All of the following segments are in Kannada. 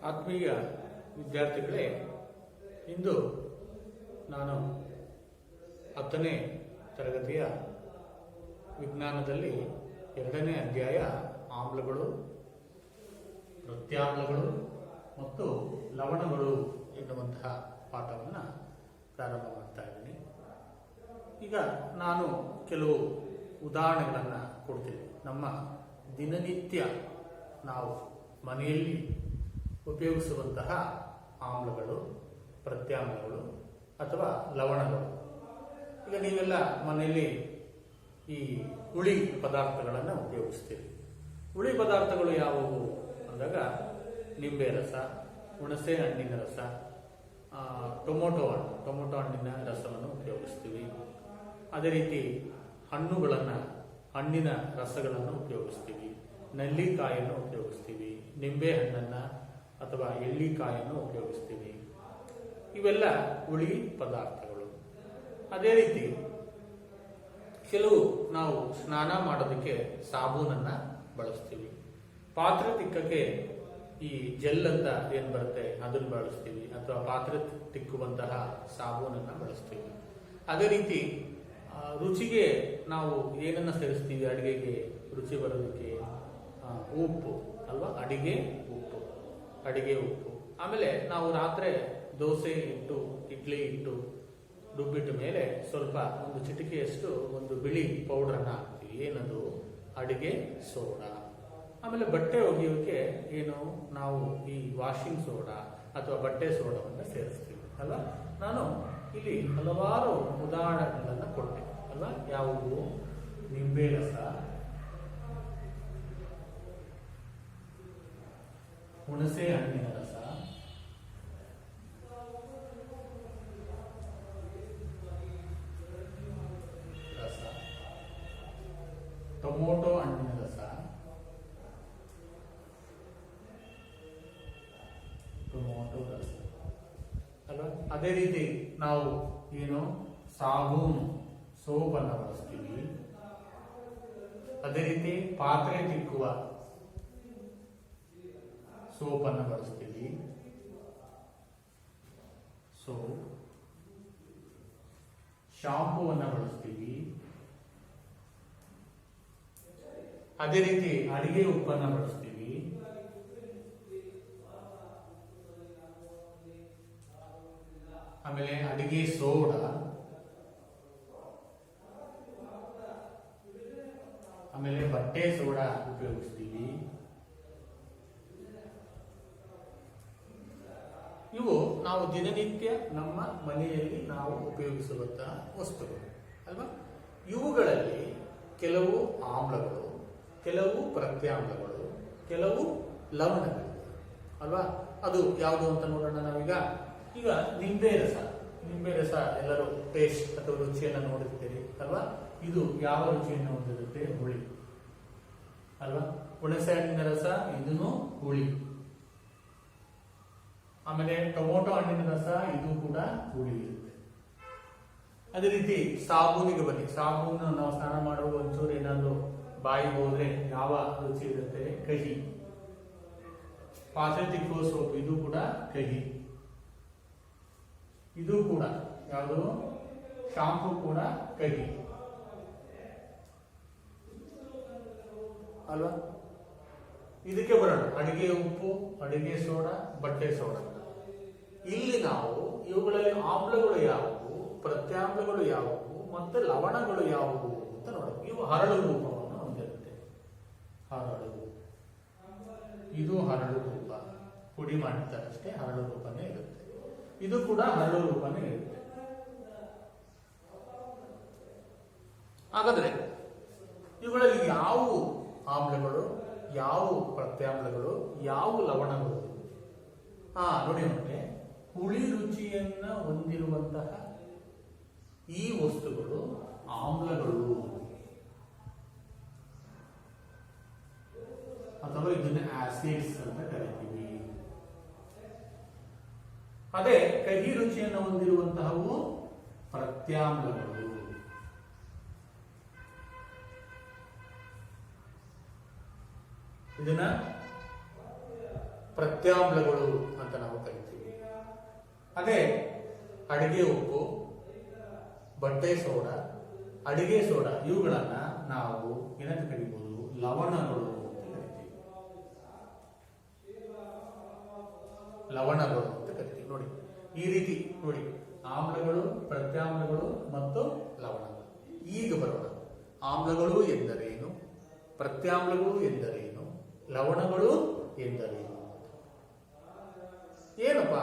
ಆತ್ಮೀಯ ವಿದ್ಯಾರ್ಥಿಗಳೇ, ಇಂದು ನಾನು 10ನೇ ತರಗತಿಯ ವಿಜ್ಞಾನದಲ್ಲಿ 2ನೇ ಅಧ್ಯಾಯ ಆಮ್ಲಗಳು, ಪ್ರತ್ಯಾಮ್ಲಗಳು ಮತ್ತು ಲವಣಗಳು ಎನ್ನುವಂತಹ ಪಾಠವನ್ನು ಪ್ರಾರಂಭ ಮಾಡ್ತಾ ಇದ್ದೀನಿ. ಈಗ ನಾನು ಕೆಲವು ಉದಾಹರಣೆಗಳನ್ನು ಕೊಡ್ತೀನಿ. ನಮ್ಮ ದಿನನಿತ್ಯ ನಾವು ಮನೆಯಲ್ಲಿ ಉಪಯೋಗಿಸುವಂತಹ ಆಮ್ಲಗಳು, ಪ್ರತ್ಯಾಮ್ಲಗಳು ಅಥವಾ ಲವಣಗಳು. ಈಗ ನೀವೆಲ್ಲ ಮನೆಯಲ್ಲಿ ಈ ಹುಳಿ ಪದಾರ್ಥಗಳನ್ನು ಉಪಯೋಗಿಸ್ತೀರಿ. ಹುಳಿ ಪದಾರ್ಥಗಳು ಯಾವುವು ಅಂದಾಗ ನಿಂಬೆ ರಸ, ಹುಣಸೆ ಹಣ್ಣಿನ ರಸ, ಟೊಮೊಟೊ ಹಣ್ಣಿನ ರಸವನ್ನು ಉಪಯೋಗಿಸ್ತೀವಿ. ಅದೇ ರೀತಿ ಹಣ್ಣಿನ ರಸಗಳನ್ನು ಉಪಯೋಗಿಸ್ತೀವಿ. ನೆಲ್ಲಿಕಾಯನ್ನು ಉಪಯೋಗಿಸ್ತೀವಿ. ನಿಂಬೆ ಹಣ್ಣನ್ನು ಅಥವಾ ಎಳ್ಳಿಕಾಯನ್ನು ಉಪಯೋಗಿಸ್ತೀವಿ. ಇವೆಲ್ಲ ಹುಳಿ ಪದಾರ್ಥಗಳು. ಅದೇ ರೀತಿ ಕೆಲವು ನಾವು ಸ್ನಾನ ಮಾಡೋದಕ್ಕೆ ಸಾಬೂನನ್ನು ಬಳಸ್ತೀವಿ. ಪಾತ್ರೆ ತಿಕ್ಕಕ್ಕೆ ಈ ಜೆಲ್ ಅಂತ ಏನು ಬರುತ್ತೆ ಅದನ್ನು ಬಳಸ್ತೀವಿ, ಅಥವಾ ಪಾತ್ರೆ ತಿಕ್ಕುವಂತಹ ಸಾಬೂನನ್ನು ಬಳಸ್ತೀವಿ. ಅದೇ ರೀತಿ ರುಚಿಗೆ ನಾವು ಏನನ್ನು ಸೇರಿಸ್ತೀವಿ ಅಡಿಗೆಗೆ ರುಚಿ ಬರೋದಕ್ಕೆ? ಉಪ್ಪು ಅಲ್ವಾ, ಅಡಿಗೆ ಉಪ್ಪು. ಆಮೇಲೆ ನಾವು ರಾತ್ರಿ ದೋಸೆ ಇಟ್ಟು, ಇಡ್ಲಿ ಇಟ್ಟು ರುಬ್ಬಿಟ್ಟ ಮೇಲೆ ಸ್ವಲ್ಪ ಒಂದು ಚಿಟಿಕೆಯಷ್ಟು ಒಂದು ಬಿಳಿ ಪೌಡರನ್ನು ಹಾಕ್ತೀವಿ. ಏನದು? ಅಡಿಗೆ ಸೋಡಾ. ಆಮೇಲೆ ಬಟ್ಟೆ ಒಗೆಯೋಕೆ ನಾವು ಈ ವಾಷಿಂಗ್ ಸೋಡಾ ಅಥವಾ ಬಟ್ಟೆ ಸೋಡಾವನ್ನು ಸೇರಿಸ್ತೀವಿ ಅಲ್ವಾ. ನಾನು ಇಲ್ಲಿ ಹಲವಾರು ಉದಾಹರಣೆಗಳನ್ನು ಕೊಟ್ಟೆ ಅಲ್ವಾ. ಯಾವುವು? ನಿಂಬೆ ರಸ, ಹುಣಸೆ ಹಣ್ಣಿನ ರಸ, ಟೊಮೊಟೊ ಹಣ್ಣಿನ ರಸ, ಅಲ್ವಾ. ಅದೇ ರೀತಿ ನಾವು ಸಾಬೂನು, ಸೋಪನ್ನು ಬಳಸ್ತೀವಿ. ಅದೇ ರೀತಿ ಪಾತ್ರೆ ತಿಕ್ಕುವ ಸೋಪನ್ನು ಬಳಸ್ತೀವಿ, ಸೋಪ್. ಶಾಂಪೂವನ್ನು ಬಳಸ್ತೀವಿ. ಅದೇ ರೀತಿ ಅಡಿಗೆ ಉಪ್ಪನ್ನು ಬಳಸ್ತೀವಿ. ಆಮೇಲೆ ಅಡಿಗೆ ಸೋಡಾ, ಆಮೇಲೆ ಬಟ್ಟೆ ಸೋಡಾ ಉಪಯೋಗಿಸ್ತೀವಿ. ಇವು ನಾವು ದಿನನಿತ್ಯ ನಮ್ಮ ಮನೆಯಲ್ಲಿ ನಾವು ಉಪಯೋಗಿಸುವಂತಹ ವಸ್ತುಗಳು ಅಲ್ವಾ. ಇವುಗಳಲ್ಲಿ ಕೆಲವು ಆಮ್ಲಗಳು, ಕೆಲವು ಪ್ರತ್ಯಾಮ್ಲಗಳು, ಕೆಲವು ಲವಣಗಳು ಅಲ್ವಾ. ಅದು ಯಾವುದು ಅಂತ ನೋಡೋಣ ನಾವೀಗ. ಈಗ ನಿಂಬೆ ರಸ ಎಲ್ಲರೂ ಟೇಸ್ಟ್ ಅಥವಾ ರುಚಿಯನ್ನು ನೋಡಿರ್ತೀರಿ ಅಲ್ವಾ. ಇದು ಯಾವ ರುಚಿಯನ್ನು ಹೊಂದಿರುತ್ತೆ? ಹುಳಿ ಅಲ್ವಾ. ಹುಣಸೆ ಹಣ್ಣಿನ ರಸ, ಇದನ್ನು ಹುಳಿ. ಆಮೇಲೆ ಟೊಮೊಟೊ ಹಣ್ಣಿನ ರಸ, ಇದು ಕೂಡ ಹುಳಿ ಇರುತ್ತೆ. ಅದೇ ರೀತಿ ಸಾಬೂನಿಗೆ ಬನ್ನಿ. ಸಾಬೂನು ನಾವು ಸ್ನಾನ ಮಾಡುವ ಒಂಚೂರು ಏನಾದ್ರು ಬಾಯಿಗೆ ಹೋದ್ರೆ ಯಾವ ರುಚಿ ಇರುತ್ತೆ? ಕಹಿ. ಪಾತ್ರೆ ತಿಕ್ಕುವ ಸೋಪು, ಇದು ಕೂಡ ಕಹಿ. ಇದು ಕೂಡ ಯಾವುದು? ಶಾಂಪೂ ಕೂಡ ಕಹಿ ಅಲ್ವಾ. ಇದಕ್ಕೆ ಬರೋಣ, ಅಡಿಗೆ ಉಪ್ಪು, ಅಡಿಗೆ ಸೋಡಾ, ಬಟ್ಟೆ ಸೋಡಾ. ಇಲ್ಲಿ ನಾವು ಇವುಗಳಲ್ಲಿ ಆಮ್ಲಗಳು ಯಾವುವು, ಪ್ರತ್ಯಾಮ್ಲಗಳು ಯಾವುವು ಮತ್ತೆ ಲವಣಗಳು ಯಾವುವು ಅಂತ ನೋಡೋದು. ಇವು ಹರಳು ರೂಪವನ್ನು ಹೊಂದಿರುತ್ತೆ. ಇದು ಹರಳು ರೂಪ, ಪುಡಿ ಮಾಡಿದ್ದಾರಷ್ಟೇ ಹರಳು ರೂಪನೇ ಇರುತ್ತೆ. ಇದು ಕೂಡ ಹರಳು ರೂಪನೇ ಇರುತ್ತೆ. ಹಾಗಾದ್ರೆ ಇವುಗಳಲ್ಲಿ ಯಾವ ಆಮ್ಲಗಳು, ಯಾವ ಪ್ರತ್ಯಾಮ್ಲಗಳು, ಯಾವ ಲವಣಗಳು? ನೋಡಿ ನೋಡ್ರೆ, ಹುಳಿ ರುಚಿಯನ್ನ ಹೊಂದಿರುವಂತಹ ಈ ವಸ್ತುಗಳು ಆಮ್ಲಗಳು, ಅಥವಾ ಇದನ್ನ ಆಸಿಡ್ಸ್ ಅಂತ ಕರಿತೀವಿ. ಅದೇ ಕಹಿ ರುಚಿಯನ್ನು ಹೊಂದಿರುವಂತಹವು ಪ್ರತ್ಯಾಮ್ಲಗಳು. ಇದನ್ನ ಪ್ರತ್ಯಾಮ್ಲಗಳು ಅಂತ ನಾವು ಕರಿತೀವಿ. ಅದೇ ಅಡಿಗೆ ಉಪ್ಪು, ಬಟ್ಟೆ ಸೋಡಾ, ಅಡಿಗೆ ಸೋಡಾ ಇವುಗಳನ್ನ ನಾವು ಏನಂತ ಕರಿಬಹುದು? ಲವಣಗಳು ಅಂತ ಕರಿತೀವಿ. ಲವಣಗಳು ಅಂತ ಕರಿತೀವಿ. ನೋಡಿ, ಈ ರೀತಿ ನೋಡಿ, ಆಮ್ಲಗಳು, ಪ್ರತ್ಯಾಮ್ಲಗಳು ಮತ್ತು ಲವಣಗಳು. ಈಗ ಬರೋಣ. ಆಮ್ಲಗಳು ಎಂದರೇನು, ಪ್ರತ್ಯಾಮ್ಲಗಳು ಎಂದರೇನು, ಲವಣಗಳು ಎಂದರೇನು? ಏನಪ್ಪ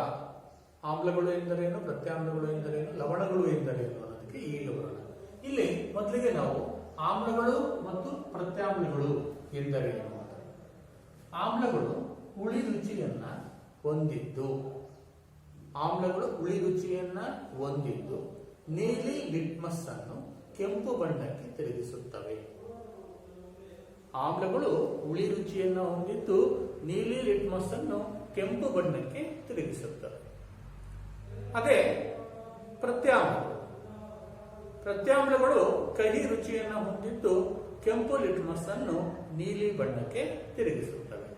ಆಮ್ಲಗಳು ಎಂದರೇನು, ಪ್ರತ್ಯಾಮ್ಲಗಳು ಎಂದರೇನು, ಲವಣಗಳು ಎಂದರೇನು ಅನ್ನೋದಕ್ಕೆ ಈಗ ಬರೋಣ. ಇಲ್ಲಿ ಮೊದಲಿಗೆ ನಾವು ಆಮ್ಲಗಳು ಮತ್ತು ಪ್ರತ್ಯಾಮ್ಲಗಳು ಎಂದರೇನು ಅಂತ. ಆಮ್ಲಗಳು ಹುಳಿ ರುಚಿಯನ್ನ ಹೊಂದಿದ್ದು, ಆಮ್ಲಗಳು ಹುಳಿ ರುಚಿಯನ್ನ ಹೊಂದಿದ್ದು ನೀಲಿ ಲಿಟ್ಮಸ್ ಅನ್ನು ಕೆಂಪು ಬಣ್ಣಕ್ಕೆ ತಿರುಗಿಸುತ್ತವೆ. ಆಮ್ಲಗಳು ಹುಳಿ ರುಚಿಯನ್ನು ಹೊಂದಿದ್ದು ನೀಲಿ ಲಿಟ್ಮಸ್ ಅನ್ನು ಕೆಂಪು ಬಣ್ಣಕ್ಕೆ ತಿರುಗಿಸುತ್ತವೆ. ಅದೇ ಪ್ರತ್ಯಾಮ್ಲಗಳು, ಪ್ರತ್ಯಾಮ್ಲಗಳು ಕಹಿ ರುಚಿಯನ್ನು ಹೊಂದಿದ್ದು ಕೆಂಪು ಲಿಟ್ಮಸ್ ಅನ್ನು ನೀಲಿ ಬಣ್ಣಕ್ಕೆ ತಿರುಗಿಸುತ್ತವೆ.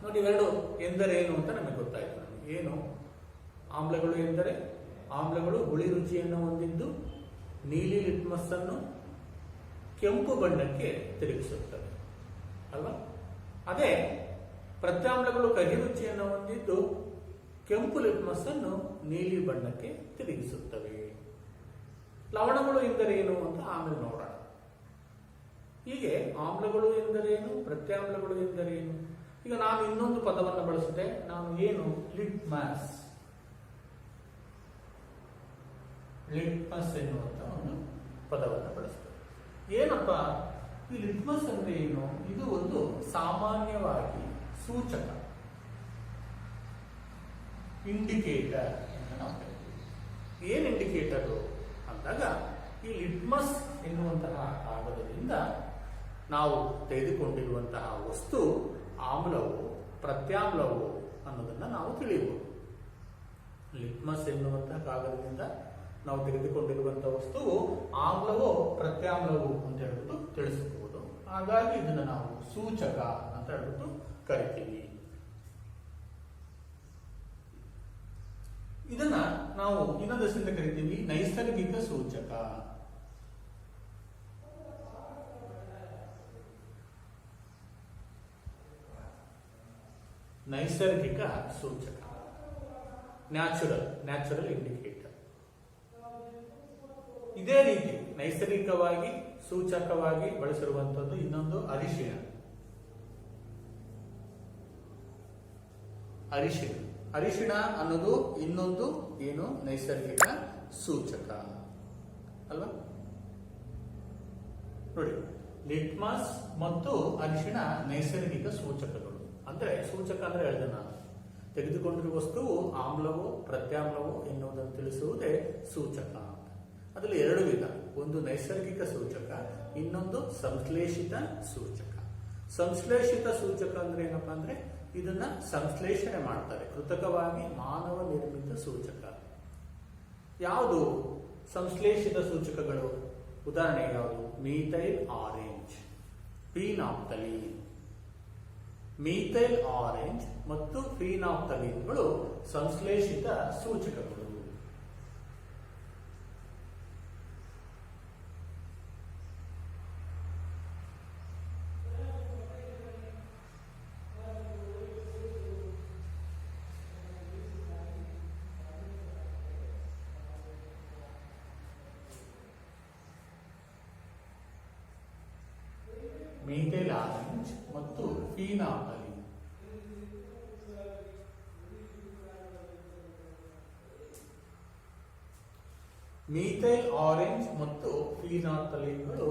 ನೋಡಿ, ಇವೆರಡು ಎಂದರೇನು ಅಂತ ನಮಗೆ ಗೊತ್ತಾಯ್ತು. ಏನು ಆಮ್ಲಗಳು ಎಂದರೆ? ಆಮ್ಲಗಳು ಹುಳಿ ರುಚಿಯನ್ನು ಹೊಂದಿದ್ದು ನೀಲಿ ಲಿಟ್ಮಸ್ ಅನ್ನು ಕೆಂಪು ಬಣ್ಣಕ್ಕೆ ತಿರುಗಿಸುತ್ತವೆ ಅಲ್ವಾ? ಅದೇ ಪ್ರತ್ಯಾಮ್ಲಗಳು ಕಹಿ ರುಚಿಯನ್ನು ಹೊಂದಿದ್ದು ಕೆಂಪು ಲಿಟ್ಮಸ್ ಅನ್ನು ನೀಲಿ ಬಣ್ಣಕ್ಕೆ ತಿರುಗಿಸುತ್ತವೆ. ಲವಣಗಳು ಎಂದರೇನು ಅಂತ ಆಮೇಲೆ ನೋಡೋಣ. ಹೀಗೆ ಆಮ್ಲಗಳು ಎಂದರೇನು, ಪ್ರತ್ಯಾಮ್ಲಗಳು ಎಂದರೇನು. ಈಗ ನಾನು ಇನ್ನೊಂದು ಪದವನ್ನು ಬಳಸಿದೆ. ನಾನು ಏನು? ಲಿಟ್ಮಸ್. ಲಿಟ್ಮಸ್ ಎನ್ನುವಂತ ಒಂದು ಪದವನ್ನು ಬಳಸಿದೆ. ಏನಪ್ಪ ಈ ಲಿಟ್ಮಸ್ ಅಂದ್ರೆ ಏನು? ಇದು ಒಂದು ಸಾಮಾನ್ಯವಾಗಿ ಸೂಚಕ, ಇಂಡಿಕೇಟರ್ ಅಂತ ನಾವು ಹೇಳ್ತೀವಿ. ಏನ್ ಇಂಡಿಕೇಟರ್ ಅಂದಾಗ, ಈ ಲಿಟ್ಮಸ್ ಎನ್ನುವಂತಹ ಕಾಗದದಿಂದ ನಾವು ತೆಗೆದುಕೊಂಡಿರುವಂತಹ ವಸ್ತು ಆಮ್ಲವು, ಪ್ರತ್ಯಾಮ್ಲವು ಅನ್ನೋದನ್ನ ನಾವು ತಿಳಿಯಬಹುದು. ಲಿಟ್ಮಸ್ ಎನ್ನುವಂತಹ ಕಾಗದದಿಂದ ನಾವು ತೆಗೆದುಕೊಂಡಿರುವಂತಹ ವಸ್ತುವು ಆಮ್ಲವೋ ಪ್ರತ್ಯಾಮ್ಲವು ಅಂತ ಹೇಳ್ಬಿಟ್ಟು ತಿಳಿಸಬಹುದು. ಹಾಗಾಗಿ ಇದನ್ನು ನಾವು ಸೂಚಕ ಅಂತ ಹೇಳ್ಬಿಟ್ಟು ಕರಿತೀವಿ. ಇದನ್ನ ನಾವು ಇನ್ನೊಂದು ಹೆಸರಿಂದ ಕರಿತೀವಿ ನೈಸರ್ಗಿಕ ಸೂಚಕ. ನೈಸರ್ಗಿಕ ಸೂಚಕ, ನ್ಯಾಚುರಲ್ ಇಂಡಿಕೇಟರ್. ಇದೇ ರೀತಿ ನೈಸರ್ಗಿಕವಾಗಿ ಸೂಚಕವಾಗಿ ಬಳಸಿರುವಂತದ್ದು ಇನ್ನೊಂದು ಅರಿಶಿಣ. ಅರಿಶಿಣ ಅನ್ನೋದು ಇನ್ನೊಂದು ಏನು? ನೈಸರ್ಗಿಕ ಸೂಚಕ ಅಲ್ವಾ? ನೋಡಿ, ಲಿಟ್ಮಸ್ ಮತ್ತು ಅರಿಶಿಣ ನೈಸರ್ಗಿಕ ಸೂಚಕಗಳು. ಅಂದ್ರೆ ಸೂಚಕ ಅಂದ್ರೆ ಹೇಳಿದೆ ನಾನು, ತೆಗೆದುಕೊಂಡಿರುವ ವಸ್ತುವು ಆಮ್ಲವೋ ಪ್ರತ್ಯಾಮ್ಲವೋ ಎನ್ನುವುದನ್ನು ತಿಳಿಸುವುದೇ ಸೂಚಕ. ಅದರಲ್ಲಿ ಎರಡು ವಿಧ, ಒಂದು ನೈಸರ್ಗಿಕ ಸೂಚಕ, ಇನ್ನೊಂದು ಸಂಶ್ಲೇಷಿತ ಸೂಚಕ. ಸಂಶ್ಲೇಷಿತ ಸೂಚಕ ಅಂದ್ರೆ ಏನಪ್ಪಾ ಅಂದ್ರೆ, ಇದನ್ನ ಸಂಶ್ಲೇಷಣೆ ಮಾಡ್ತಾರೆ ಕೃತಕವಾಗಿ, ಮಾನವ ನಿರ್ಮಿತ ಸೂಚಕ. ಯಾವುದು ಸಂಶ್ಲೇಷಿತ ಸೂಚಕಗಳು? ಉದಾಹರಣೆ ಯಾವುದು? Methyl orange, phenolphthalein. Methyl orange ಮತ್ತು ಫೀನಾಫ್ಥಲೀನ್ಗಳು ಸಂಶ್ಲೇಷಿತ ಸೂಚಕಗಳು. ಮೀಥೈಲ್ ಆರೆಂಜ್ ಮತ್ತು ಫೀನಾಫ್ಥಲೀನ್. ಮೀಥೈಲ್ ಆರೆಂಜ್ ಮತ್ತು ಫೀನಾಫ್ಥಲೀನ್ಗಳು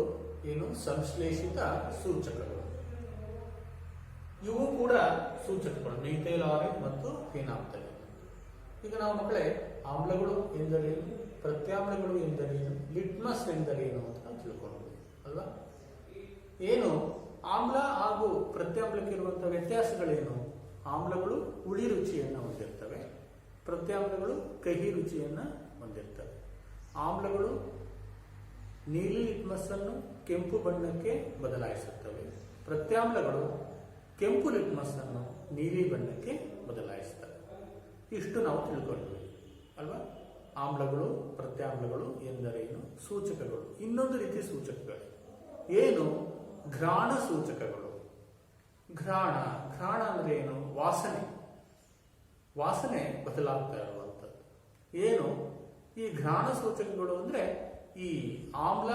ಏನು? ಸಂಶ್ಲೇಷಿತ ಸೂಚಕಗಳು. ಇವು ಕೂಡ ಸೂಚಕಗಳು, ಮೀಥೈಲ್ ಆರೆಂಜ್ ಮತ್ತು ಫೀನಾಫ್ಥಲೀನ್. ಈಗ ನಾವು ಮಕ್ಕಳೇ ಆಮ್ಲಗಳು ಎಂದರೇನು, ಪ್ರತ್ಯಾಮ್ಲಗಳು ಎಂದರೇನು, ಲಿಟ್ಮಸ್ ಎಂದರೇನು ಅಂತ ನಾವು ತಿಳ್ಕೊಳ್ಳೋದು ಅಲ್ವಾ? ಏನು ಆಮ್ಲ ಹಾಗೂ ಪ್ರತ್ಯಾಮ್ಲಕ್ಕೆ ಇರುವಂತಹ ವ್ಯತ್ಯಾಸಗಳೇನು? ಆಮ್ಲಗಳು ಹುಳಿ ರುಚಿಯನ್ನು ಹೊಂದಿರ್ತವೆ, ಪ್ರತ್ಯಾಮ್ಲಗಳು ಕಹಿ ರುಚಿಯನ್ನು ಹೊಂದಿರ್ತವೆ. ಆಮ್ಲಗಳು ನೀಲಿ ಲಿಟ್ಮಸ್ ಅನ್ನು ಕೆಂಪು ಬಣ್ಣಕ್ಕೆ ಬದಲಾಯಿಸುತ್ತವೆ, ಪ್ರತ್ಯಾಮ್ಲಗಳು ಕೆಂಪು ಲಿಟ್ಮಸ್ ಅನ್ನು ನೀಲಿ ಬಣ್ಣಕ್ಕೆ ಬದಲಾಯಿಸ್ತಾರೆ. ಇಷ್ಟು ನಾವು ತಿಳ್ಕೊಂಡ್ವಿ ಅಲ್ವಾ. ಆಮ್ಲಗಳು ಪ್ರತ್ಯಾಮ್ಲಗಳು ಎಂದರೇನು, ಸೂಚಕಗಳು. ಇನ್ನೊಂದು ರೀತಿಯ ಸೂಚಕಗಳು ಏನು, ಘ್ರಾಣ ಸೂಚಕಗಳು. ಘ್ರಾಣ ಅಂದ್ರೆ ಏನು, ವಾಸನೆ ಬದಲಾಗ್ತಾ ಇರುವಂಥದ್ದು. ಏನು ಈ ಘ್ರಾಣ ಸೂಚಕಗಳು ಅಂದ್ರೆ ಈ ಆಮ್ಲ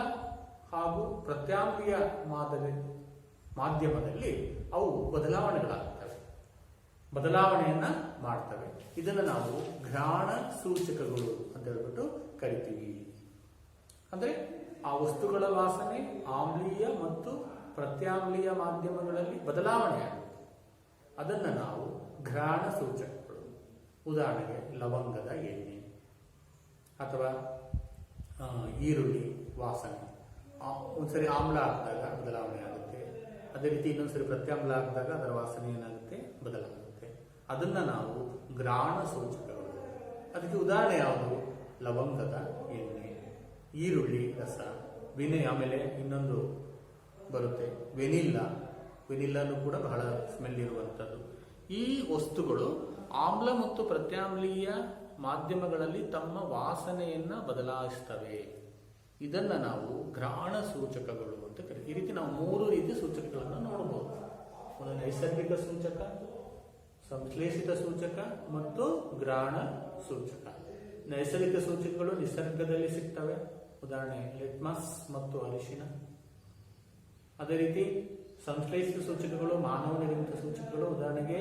ಹಾಗೂ ಪ್ರತ್ಯಾಮ್ಲೀಯ ಮಾಧ್ಯಮದಲ್ಲಿ ಅವು ಬದಲಾವಣೆಯನ್ನ ಮಾಡ್ತವೆ. ಇದನ್ನು ನಾವು ಘ್ರಾಣ ಸೂಚಕಗಳು ಅಂತ ಹೇಳ್ಬಿಟ್ಟು ಕರಿತೀವಿ. ಅಂದ್ರೆ ಆ ವಸ್ತುಗಳ ವಾಸನೆ ಆಮ್ಲೀಯ ಮತ್ತು ಪ್ರತ್ಯಾಮ್ಲೀಯ ಮಾಧ್ಯಮಗಳಲ್ಲಿ ಬದಲಾವಣೆ ಆಗುತ್ತೆ. ಅದನ್ನು ನಾವು ಘ್ರಾಣ ಸೂಚಕಗಳು. ಉದಾಹರಣೆಗೆ ಲವಂಗದ ಎಣ್ಣೆ ಅಥವಾ ಈರುಳ್ಳಿ ವಾಸನೆ ಒಂದ್ಸರಿ ಆಮ್ಲ ಹಾಕಿದಾಗ ಬದಲಾವಣೆ ಆಗುತ್ತೆ. ಅದೇ ರೀತಿ ಇನ್ನೊಂದ್ಸರಿ ಪ್ರತ್ಯಾಮ್ಲ ಹಾಕಿದಾಗ ಅದರ ವಾಸನೆ ಏನಾಗುತ್ತೆ, ಬದಲಾಗುತ್ತೆ. ಅದನ್ನ ನಾವು ಘ್ರಾಣ ಸೂಚಕಗಳು. ಅದಕ್ಕೆ ಉದಾಹರಣೆ ಯಾವುದು, ಲವಂಗದ ಎಣ್ಣೆ, ಈರುಳ್ಳಿ ರಸ, ಆಮೇಲೆ ಇನ್ನೊಂದು ಬರುತ್ತೆ ವೆನಿಲ್ಲಾನು ಕೂಡ ಬಹಳ ಸ್ಮೆಲ್ ಇರುವಂಥದ್ದು. ಈ ವಸ್ತುಗಳು ಆಮ್ಲ ಮತ್ತು ಪ್ರತ್ಯಾಮ್ಲೀಯ ಮಾಧ್ಯಮಗಳಲ್ಲಿ ತಮ್ಮ ವಾಸನೆಯನ್ನ ಬದಲಾಯಿಸ್ತವೆ. ಇದನ್ನ ನಾವು ಘ್ರಾಣ ಸೂಚಕಗಳು ಅಂತ ಕರೀತೀವಿ. ಈ ರೀತಿ ನಾವು 3 ರೀತಿಯ ಸೂಚಕಗಳನ್ನು ನೋಡಬಹುದು. ಒಂದು ನೈಸರ್ಗಿಕ ಸೂಚಕ, ಸಂಶ್ಲೇಷಿತ ಸೂಚಕ ಮತ್ತು ಘ್ರಾಣ ಸೂಚಕ. ನೈಸರ್ಗಿಕ ಸೂಚಕಗಳು ನಿಸರ್ಗದಲ್ಲಿ ಸಿಗ್ತವೆ. ಉದಾಹರಣೆ ಲಿಟ್ಮಸ್ ಮತ್ತು ಅರಿಶಿನ. ಅದೇ ರೀತಿ ಸಂಶ್ಲೇಷಿತ ಸೂಚಕಗಳು ಮಾನವ ನಿರ್ಮಿತ ಸೂಚಕಗಳು. ಉದಾಹರಣೆಗೆ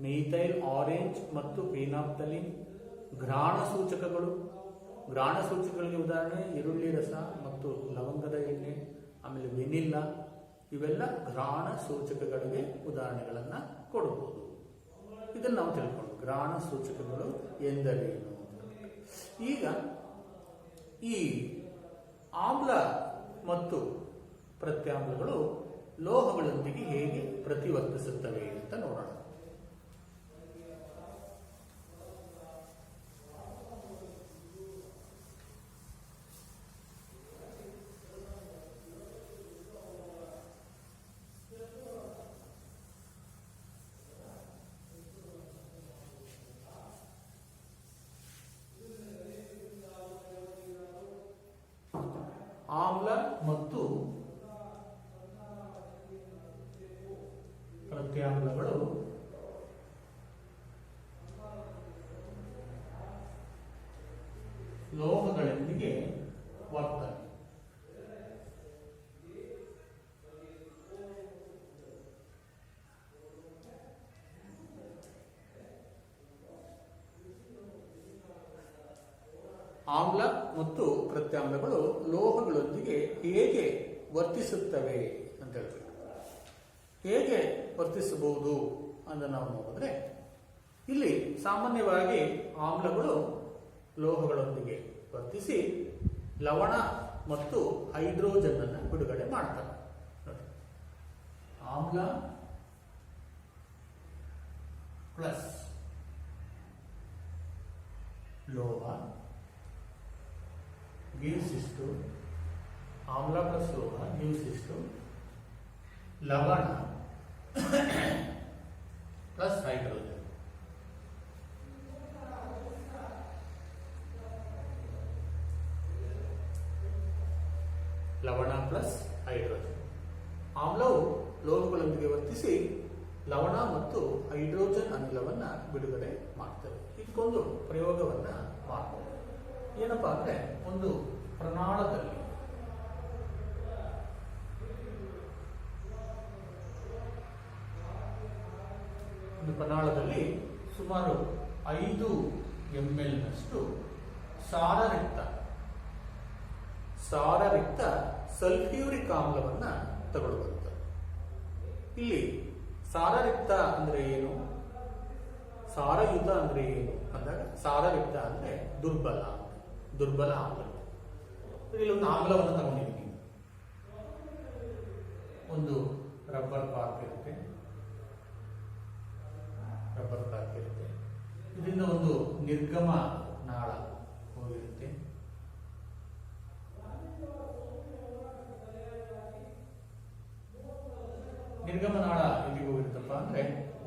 ಮೀಥೈಲ್ ಆರೆಂಜ್ ಮತ್ತು ಫಿನಾಪ್ತಲಿನ್. ಘ್ರಾಣ ಸೂಚಕಗಳಿಗೆ ಉದಾಹರಣೆ ಈರುಳ್ಳಿ ರಸ ಮತ್ತು ಲವಂಗದ ಎಣ್ಣೆ, ಆಮೇಲೆ ವೆನಿಲ್ಲಾ. ಇವೆಲ್ಲ ಘ್ರಾಣ ಸೂಚಕಗಳಿಗೆ ಉದಾಹರಣೆಗಳನ್ನ ಕೊಡಬಹುದು. ಇದನ್ನು ನಾವು ತಿಳ್ಕೊಂಡು ಘ್ರಾಣ ಸೂಚಕಗಳು ಎಂದರೇನು. ಈಗ ಈ ಆಮ್ಲ ಮತ್ತು ಪ್ರತ್ಯಾಮ್ಲಗಳು ಲೋಹಗಳೊಂದಿಗೆ ಹೇಗೆ ಪ್ರತಿವರ್ತಿಸುತ್ತವೆ ಅಂತ ನೋಡೋಣ. ಆಮ್ಲ ಮತ್ತು ಪ್ರತ್ಯಾಮ್ಲಗಳು ಲೋಹಗಳೊಂದಿಗೆ ವರ್ತನೆ. ಆಮ್ಲ ಮತ್ತು ಪ್ರತ್ಯಾಮ್ಲಗಳು ಲೋಹಗಳೊಂದಿಗೆ ಹೇಗೆ ವರ್ತಿಸುತ್ತವೆ ಅಂತ ಹೇಳ್ಬೇಕು. ಹೇಗೆ ವರ್ತಿಸಬಹುದು ಅಂತ ನಾವು ನೋಡಿದ್ರೆ, ಇಲ್ಲಿ ಸಾಮಾನ್ಯವಾಗಿ ಆಮ್ಲಗಳು ಲೋಹಗಳೊಂದಿಗೆ ವರ್ತಿಸಿ ಲವಣ ಮತ್ತು ಹೈಡ್ರೋಜನ್ ಅನ್ನು ಬಿಡುಗಡೆ ಮಾಡ್ತವೆ. ಆಮ್ಲ ಪ್ಲಸ್ ಲೋಹ gives ಇಷ್ಟು, ಆಮ್ಲ ಪ್ಲಸ್ ಲೋಹ gives ಇಷ್ಟು, ಲವಣ ಪ್ಲಸ್ ಹೈಡ್ರೋಜನ್. ಲವಣ ಪ್ಲಸ್ ಹೈಡ್ರೋಜನ್. ಆಮ್ಲವು ಲೋಹಗಳೊಂದಿಗೆ ವರ್ತಿಸಿ ಲವಣ ಮತ್ತು ಹೈಡ್ರೋಜನ್ ಅನಿಲವನ್ನ ಬಿಡುಗಡೆ ಮಾಡ್ತವೆ. ಇದಕ್ಕೊಂದು ಪ್ರಯೋಗವನ್ನ ಮಾಡ್ತವೆ. ಏನಪ್ಪಾ ಅಂದ್ರೆ, ಒಂದು ಪ್ರನಾಳದಲ್ಲಿ ಸುಮಾರು 5 ml ನಷ್ಟು ಸಾರರಿಕ್ತ ಸಲ್ಫ್ಯೂರಿಕ್ ಆಮ್ಲವನ್ನ ತಗೊಳ್ಳುವಂತ. ಇಲ್ಲಿ ಸಾರರಿಕ್ತ ಅಂದ್ರೆ ಏನು, ಸಾರಯುತ ಅಂದ್ರೆ ಏನು ಅಂದಾಗ, ಸಾರರಿಕ್ತ ಅಂದ್ರೆ ದುರ್ಬಲ ಆಮ್ಲ. ಇಲ್ಲಿ ಒಂದು ಆಮ್ಲವನ್ನು ತಗೊಂಡಿದ್ದೀನಿ. ಒಂದು ರಬ್ಬರ್ ಕಾರ್ಕ್ ಇರುತ್ತೆ. ಇದರಿಂದ ಒಂದು ನಿರ್ಗಮ ನಾಳ ಹೋಗಿರುತ್ತೆ. ನಿರ್ಗಮ ನಾಳ ಎಲ್ಲಿಗೆ ಹೋಗಿರುತ್ತಪ್ಪ ಅಂದ್ರೆ,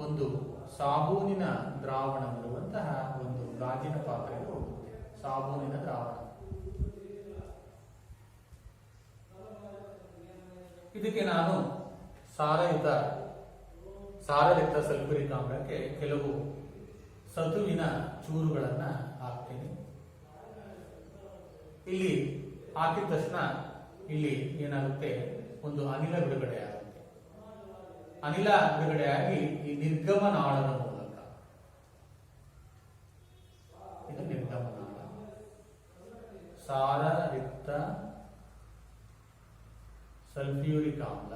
ಒಂದು ಸಾಬೂನಿನ ದ್ರಾವಣವಿರುವಂತಹ ಒಂದು ಗಾಜಿನ ಪಾತ್ರೆಗೆ ಹೋಗುತ್ತೆ. ಸಾಬೂನಿನ ದ್ರಾವಣ. ಇದಕ್ಕೆ ನಾನು ಸಾರಯುಕ್ತ ಸಲ್ಫ್ಯೂರಿಕ್ ಆಮ್ಲಕ್ಕೆ ಕೆಲವು ಸತುವಿನ ಚೂರುಗಳನ್ನ ಹಾಕ್ತೀನಿ. ಇಲ್ಲಿ ಹಾಕಿದ ತಕ್ಷಣ ಇಲ್ಲಿ ಏನಾಗುತ್ತೆ, ಒಂದು ಅನಿಲ ಬಿಡುಗಡೆ ಆಗುತ್ತೆ. ಅನಿಲ ಬಿಡುಗಡೆಯಾಗಿ ಈ ನಿರ್ಗಮನಾಳದ ಮೂಲಕ, ಇದು ನಿರ್ಗಮನಾಳ, ಸಾರಯುಕ್ತ ಸಲ್ಫ್ಯೂರಿಕ್ ಆಮ್ಲ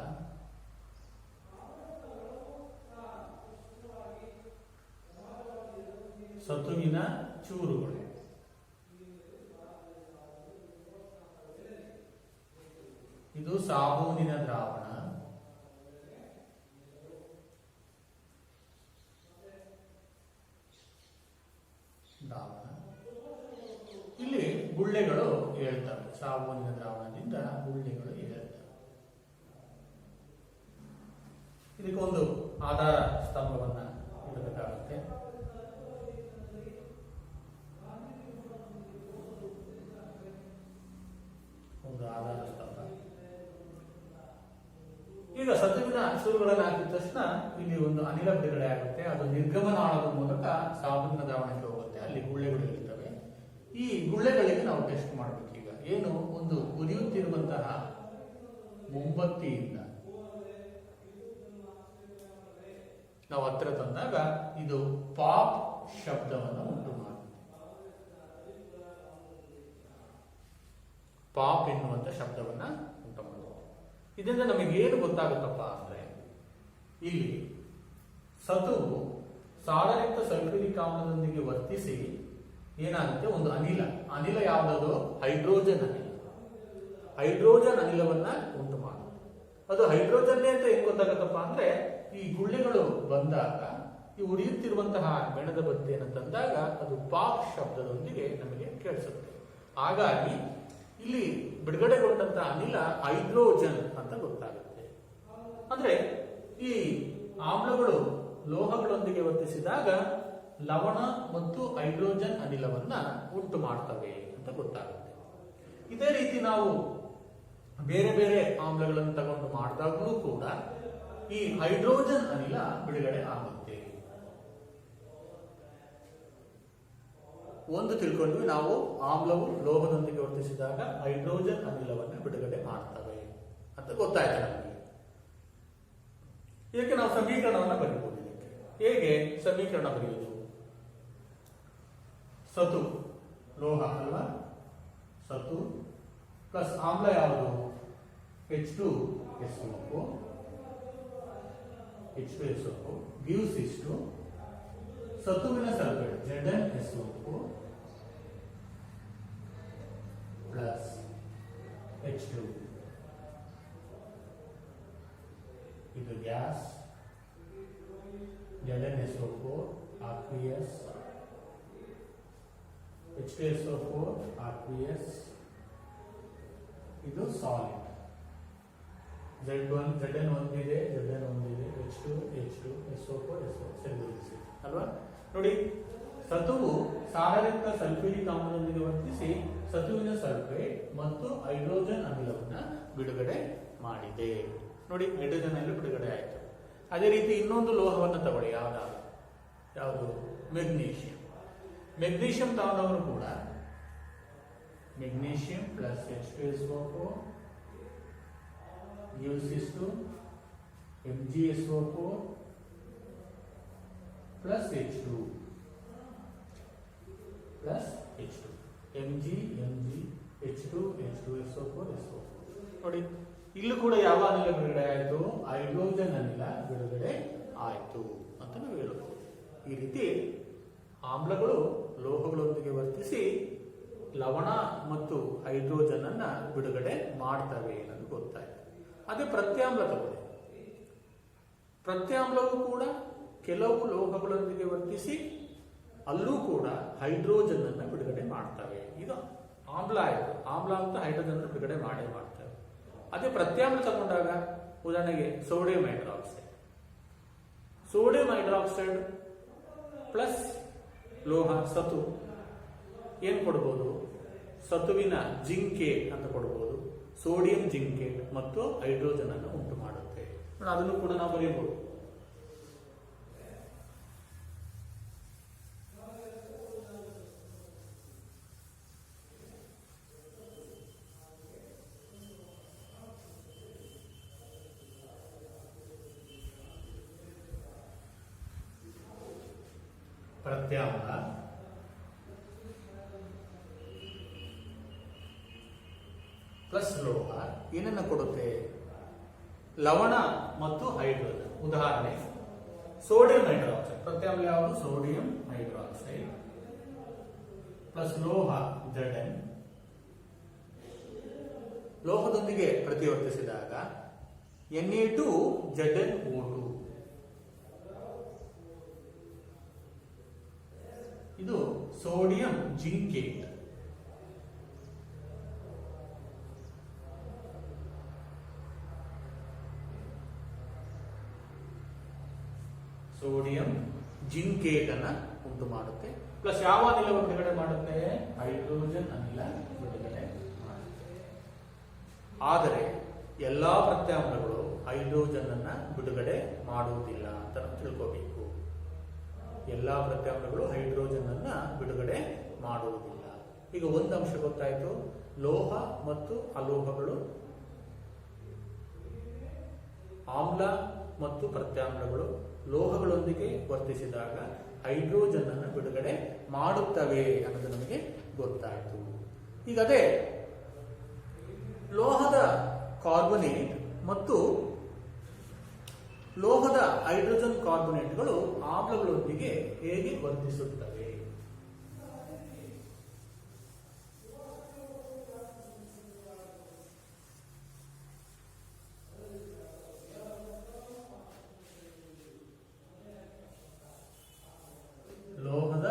ಸತುವಿನ ಚೂರುಗಳು, ಇದು ಸಾಬೂನಿನ ದ್ರಾವಣ, ಇಲ್ಲಿ ಗುಳ್ಳೆಗಳು ಹೇಳ್ತವೆ. ಸಾಬೂನಿನ ದ್ರಾವಣದಿಂದ ಗುಳ್ಳೆಗಳು ಹೇಳ್ತವೆ. ಇದಕ್ಕೊಂದು ಆಧಾರ ಸ್ತಂಭವನ್ನ ಇಡಬೇಕಾಗುತ್ತೆ. ಒಂದು ಆಧಾರ ಸ್ತಂಭ. ಈಗ ಸತುವಿನ ಚೂರುಗಳನ್ನು ಹಾಕಿದ ತಕ್ಷಣ ಇಲ್ಲಿ ಒಂದು ಅನಿಲ ಬಿಡುಗಡೆ ಆಗುತ್ತೆ. ಅದು ನಿರ್ಗಮನಾಳದ ಮೂಲಕ ಸಾಬೂನಿನ ದ್ರಾವಣಕ್ಕೆ ಹೋಗುತ್ತೆ. ಅಲ್ಲಿ ಗುಳ್ಳೆಗಳು ಇರ್ತವೆ. ಈ ಗುಳ್ಳೆಗಳಿಗೆ ನಾವು ಟೆಸ್ಟ್ ಮಾಡಬೇಕು. ಈಗ ಏನು, ಒಂದು ಉರಿಯುತ್ತಿರುವಂತಹ ಮೊಂಬತ್ತಿಯಿಂದ ನಾವು ಹತ್ತಿರ ತಂದಾಗ ಇದು ಪಾಪ್ ಶಬ್ದವನ್ನು ಉಂಟು ಮಾಡುತ್ತೆ. ಪಾಪ್ ಎನ್ನುವಂತ ಶಬ್ದವನ್ನ ಉಂಟು ಮಾಡುತ್ತೆ. ಇದರಿಂದ ನಮಗೆ ಏನು ಗೊತ್ತಾಗುತ್ತಪ್ಪ ಅಂದ್ರೆ, ಇಲ್ಲಿ ಸತುವು ಸಾರಯುಕ್ತ ಸಲ್ಫ್ಯೂರಿಕ್ ಆಮ್ಲದೊಂದಿಗೆ ವರ್ತಿಸಿ ಏನಾಗುತ್ತೆ, ಒಂದು ಅನಿಲ ಯಾವುದದು, ಹೈಡ್ರೋಜನ್ ಅನಿಲ. ಹೈಡ್ರೋಜನ್ ಅನಿಲವನ್ನ ಉಂಟು ಮಾಡುತ್ತೆ. ಅದು ಹೈಡ್ರೋಜನ್ನೇ ಅಂತ ಏನ್ ಗೊತ್ತಾಗತ್ತಪ್ಪ ಅಂದ್ರೆ, ಈ ಗುಳ್ಳೆಗಳು ಬಂದಾಗ, ಈ ಉರಿಯುತ್ತಿರುವಂತಹ ಬೆಣದ ಬತ್ತಿಯನ್ನು ತಂದಾಗ ಅದು ಪಾಪ್ ಶಬ್ದದೊಂದಿಗೆ ನಮಗೆ ಕೇಳಿಸುತ್ತೆ. ಹಾಗಾಗಿ ಇಲ್ಲಿ ಬಿಡುಗಡೆಗೊಂಡಂತಹ ಅನಿಲ ಹೈಡ್ರೋಜನ್ ಅಂತ ಗೊತ್ತಾಗುತ್ತೆ. ಅಂದ್ರೆ ಈ ಆಮ್ಲಗಳು ಲೋಹಗಳೊಂದಿಗೆ ವರ್ತಿಸಿದಾಗ ಲವಣ ಮತ್ತು ಹೈಡ್ರೋಜನ್ ಅನಿಲವನ್ನ ಉಂಟು ಮಾಡ್ತವೆ ಅಂತ ಗೊತ್ತಾಗುತ್ತೆ. ಇದೇ ರೀತಿ ನಾವು ಬೇರೆ ಬೇರೆ ಆಮ್ಲಗಳನ್ನು ತಗೊಂಡು ಮಾಡಿದಾಗಲೂ ಕೂಡ ಈ ಹೈಡ್ರೋಜನ್ ಅನಿಲ ಬಿಡುಗಡೆ ಆಗುತ್ತೆ. ಒಂದು ತಿಳ್ಕೊಂಡ್ವಿ, ನಾವು ಆಮ್ಲವು ಲೋಹದೊಂದಿಗೆ ವರ್ತಿಸಿದಾಗ ಹೈಡ್ರೋಜನ್ ಅನಿಲವನ್ನು ಬಿಡುಗಡೆ ಮಾಡ್ತವೆ ಅಂತ ಗೊತ್ತಾಯ್ತು ನಮಗೆ. ಇದಕ್ಕೆ ನಾವು ಸಮೀಕರಣವನ್ನು ಬರೀಬಹುದು. ಹೇಗೆ ಸಮೀಕರಣ ಬರೆಯುವುದು? ಸತು ಲೋಹ ಅಲ್ವಾ, ಸತು ಪ್ಲಸ್ ಆಮ್ಲ ಯಾವುದು, H2SO4 gives ಇಷ್ಟು ಸತುವಿನ ಸಲ್ಫೇಟ್ ZnSO4 ಪ್ಲಸ್ H2, ಇದು gas ZnSO4 RPS, H2SO4 RPS, ಇದು ಸಾಲಿಡ್. Zn ಒಂದಿದೆ, H2 SO4 ಸರಿದೂಗಿಸಿ ಅಲ್ವಾ. ನೋಡಿ, ಸತುವು ಸಾರಯುಕ್ತ ಸಲ್ಫ್ಯೂರಿಕ್ ಆಮ್ಲದೊಂದಿಗೆ ವರ್ತಿಸಿ ಸತುವಿನ ಸಲ್ಫೇಟ್ ಮತ್ತು ಹೈಡ್ರೋಜನ್ ಅನಿಲವನ್ನ ಬಿಡುಗಡೆ ಮಾಡಿದೆ. ನೋಡಿ, ಹೈಡ್ರೋಜನ್ ಅನಿಲ ಬಿಡುಗಡೆ ಆಯಿತು. ಅದೇ ರೀತಿ ಇನ್ನೊಂದು ಲೋಹವನ್ನು ತಗೊಳ್ಳಿ, ಯಾವುದು, ಮೆಗ್ನೀಷಿಯಂ. ಮೆಗ್ನೀಷಿಯಂ ತಗೊಂಡವರು ಕೂಡ ಮೆಗ್ನೀಷಿಯಂ ಪ್ಲಸ್ H2SO4 gives ಇಷ್ಟು MgSO4 plus H2 plus H2 Mg H2 SO4 ನೋಡಿ, ಇಲ್ಲೂ ಕೂಡ ಯಾವ ಅನಿಲ ಬಿಡುಗಡೆ ಆಯಿತು, ಹೈಡ್ರೋಜನ್ ಅನಿಲ ಬಿಡುಗಡೆ ಆಯಿತು ಅಂತ ನಾವು ಹೇಳಬಹುದು. ಈ ರೀತಿ ಆಮ್ಲಗಳು ಲೋಹಗಳೊಂದಿಗೆ ವರ್ತಿಸಿ ಲವಣ ಮತ್ತು ಹೈಡ್ರೋಜನ್ ಅನ್ನ ಬಿಡುಗಡೆ ಮಾಡ್ತವೆ ಅನ್ನೋದು ಗೊತ್ತಾಯಿತು. ಅದೇ ಪ್ರತ್ಯಾಮ್ಲ ತಗೊಳ್ಳಿ. ಪ್ರತ್ಯಾಮ್ಲವು ಕೂಡ ಕೆಲವು ಲೋಹಗಳೊಂದಿಗೆ ವರ್ತಿಸಿ ಅಲ್ಲೂ ಕೂಡ ಹೈಡ್ರೋಜನ್ ಅನ್ನ ಬಿಡುಗಡೆ ಮಾಡ್ತವೆ. ಇದು ಆಮ್ಲ ಆಯಿತು. ಆಮ್ಲ ಅಂತ ಹೈಡ್ರೋಜನ್ ಬಿಡುಗಡೆ ಮಾಡ್ತವೆ. ಅದೇ ಪ್ರತ್ಯಾಮ್ಲ ತಗೊಂಡಾಗ ಉದಾಹರಣೆಗೆ sodium hydroxide. Sodium hydroxide plus ಲೋಹ ಸತು ಏನ್ ಕೊಡ್ಬೋದು? ಸತುವಿನ ಜಿಂಕೇಟ್ ಅಂತ ಕೊಡ್ಬೋದು. ಸೋಡಿಯಂ ಜಿಂಕೇಟ್ ಮತ್ತು ಹೈಡ್ರೋಜನ್ ಅನ್ನು ಉಂಟು ಮಾಡುತ್ತೆ. ಅದನ್ನು ಕೂಡ ನಾವು ಬರೆಯಬಹುದು. ಪ್ರತ್ಯಾಮ್ಲ ಪ್ಲಸ್ ಲೋಹ ಏನನ್ನ ಕೊಡುತ್ತೆ? ಲವಣ ಮತ್ತು ಹೈಡ್ರೋಜನ್. ಉದಾಹರಣೆ ಸೋಡಿಯಂ ಹೈಡ್ರಾಕ್ಸೈಡ್. ಪ್ರತ್ಯಾಮ್ಲ ಯಾವುದು? ಸೋಡಿಯಂ ಹೈಡ್ರಾಕ್ಸೈಡ್ ಪ್ಲಸ್ ಲೋಹ Zn. ಲೋಹದೊಂದಿಗೆ ಪ್ರತಿವರ್ತಿಸಿದಾಗ Na2ZnO2. ಇದು ಸೋಡಿಯಂ ಜಿಂಕೇಟ್. ಸೋಡಿಯಂ ಜಿಂಕೇಟ್ ಅನ್ನ ಉಂಟು ಮಾಡುತ್ತೆ. ಪ್ಲಸ್ ಯಾವ ಅನಿಲ ಬಿಡುಗಡೆ ಮಾಡುತ್ತೆ? ಹೈಡ್ರೋಜನ್ ಅನಿಲ ಬಿಡುಗಡೆ ಮಾಡುತ್ತೆ. ಆದರೆ ಎಲ್ಲಾ ಪ್ರತ್ಯಾಮ್ಲಗಳು ಹೈಡ್ರೋಜನ್ ಅನ್ನ ಬಿಡುಗಡೆ ಮಾಡುವುದಿಲ್ಲ ಅಂತ ತಿಳ್ಕೋಬೇಕು. ಎಲ್ಲಾ ಪ್ರತ್ಯಾಮ್ಲಗಳು ಹೈಡ್ರೋಜನ್ ಅನ್ನ ಬಿಡುಗಡೆ ಮಾಡುವುದಿಲ್ಲ. ಈಗ ಒಂದು ಅಂಶ ಗೊತ್ತಾಯ್ತು, ಲೋಹ ಮತ್ತು ಅಲೋಹಗಳು, ಆಮ್ಲ ಮತ್ತು ಪ್ರತ್ಯಾಮ್ಲಗಳು ಲೋಹಗಳೊಂದಿಗೆ ವರ್ತಿಸಿದಾಗ ಹೈಡ್ರೋಜನ್ ಅನ್ನು ಬಿಡುಗಡೆ ಮಾಡುತ್ತವೆ ಅನ್ನೋದು ನಮಗೆ ಗೊತ್ತಾಯಿತು. ಈಗ ಅದೇ ಲೋಹದ ಕಾರ್ಬೊನೇಟ್ ಮತ್ತು ಲೋಹದ ಹೈಡ್ರೋಜನ್ ಕಾರ್ಬೊನೇಟ್ಗಳು ಆಮ್ಲಗಳೊಂದಿಗೆ ಹೇಗೆ ವರ್ತಿಸುತ್ತವೆ? ಲೋಹದ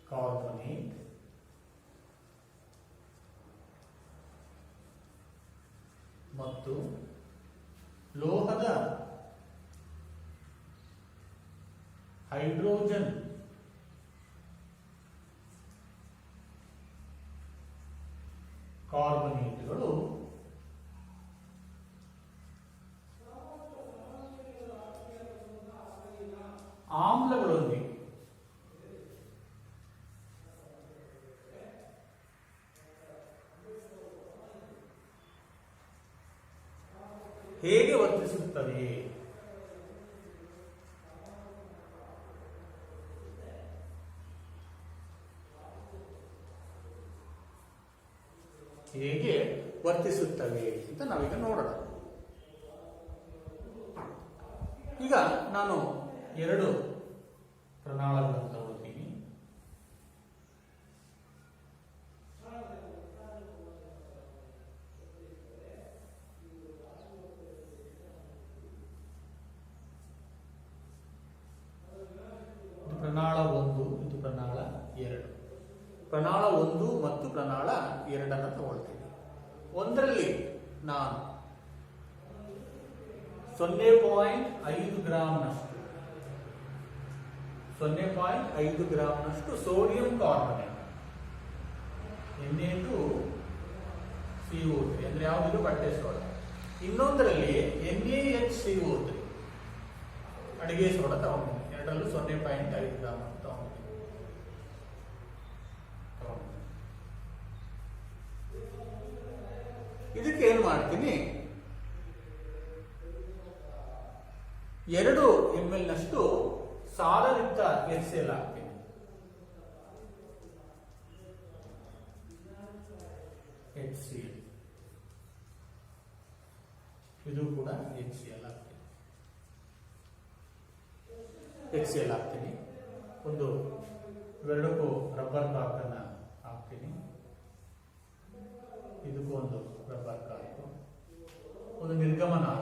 ಕಾರ್ಬೊನೇಟ್ ಮತ್ತು ಲೋಹದ ಹೈಡ್ರೋಜನ್ ಕಾರ್ಬೊನೇಟ್ಗಳು ಆಮ್ಲಗಳೊಂದಿಗೆ ಹೇಗೆ ವರ್ತಿಸುತ್ತವೆ? ಹೇಗೆ ವರ್ತಿಸುತ್ತವೆ ಅಂತ ನಾವೀಗ ನೋಡೋಣ. ಈಗ ನಾನು ಎರಡು ಪ್ರಣಾಳಗಳನ್ನು ತಗೊಳ್ತೀನಿ. ಪ್ರಣಾಳ 1, ಇದು ಪ್ರಣಾಳ 2. ಪ್ರಣಾಳ 1 ಮತ್ತು ಪ್ರಣಾಳ 2 ತಗೊಳ್ತೀನಿ. ಒಂದರಲ್ಲಿ ನಾನು 0.5 ಗ್ರಾಂನಷ್ಟು 0.5 ಗ್ರಾಂನಷ್ಟು ಸೋಡಿಯಂ ಕಾರ್ಬೊನೇಟ್ Na2CO3 ಅಂದ್ರೆ ಯಾವುದು? ಬಟ್ಟೆ ಸೋಡಾ. ಇನ್ನೊಂದರಲ್ಲಿ NaHCO3 ಅಡಿಗೆ ಸೋಡಾ ತಗೊಂಡಿದ್ದೀನಿ. ಎರಡರಲ್ಲೂ 0.5 ಗ್ರಾಂ ತಗೊಂಡಿದ್ದೀನಿ. ಇದಕ್ಕೆ ಏನು ಮಾಡ್ತೀನಿ? 2 ml ನಷ್ಟು ಸಾರಯುಕ್ತ HCl ಹಾಕ್ತೀನಿ. HCl ಇದು ಕೂಡ HCl ಹಾಕ್ತೀನಿ. ಒಂದು ಇವೆರಡಕ್ಕೂ ರಬ್ಬರ್ ಕಾರ್ಕ್ ಅನ್ನ ಹಾಕ್ತೀನಿ. ಇದಕ್ಕೂ ಒಂದು ರಬ್ಬರ್ ಕಾರ್ಕ್, ಒಂದು ನಿರ್ಗಮನಾಳ,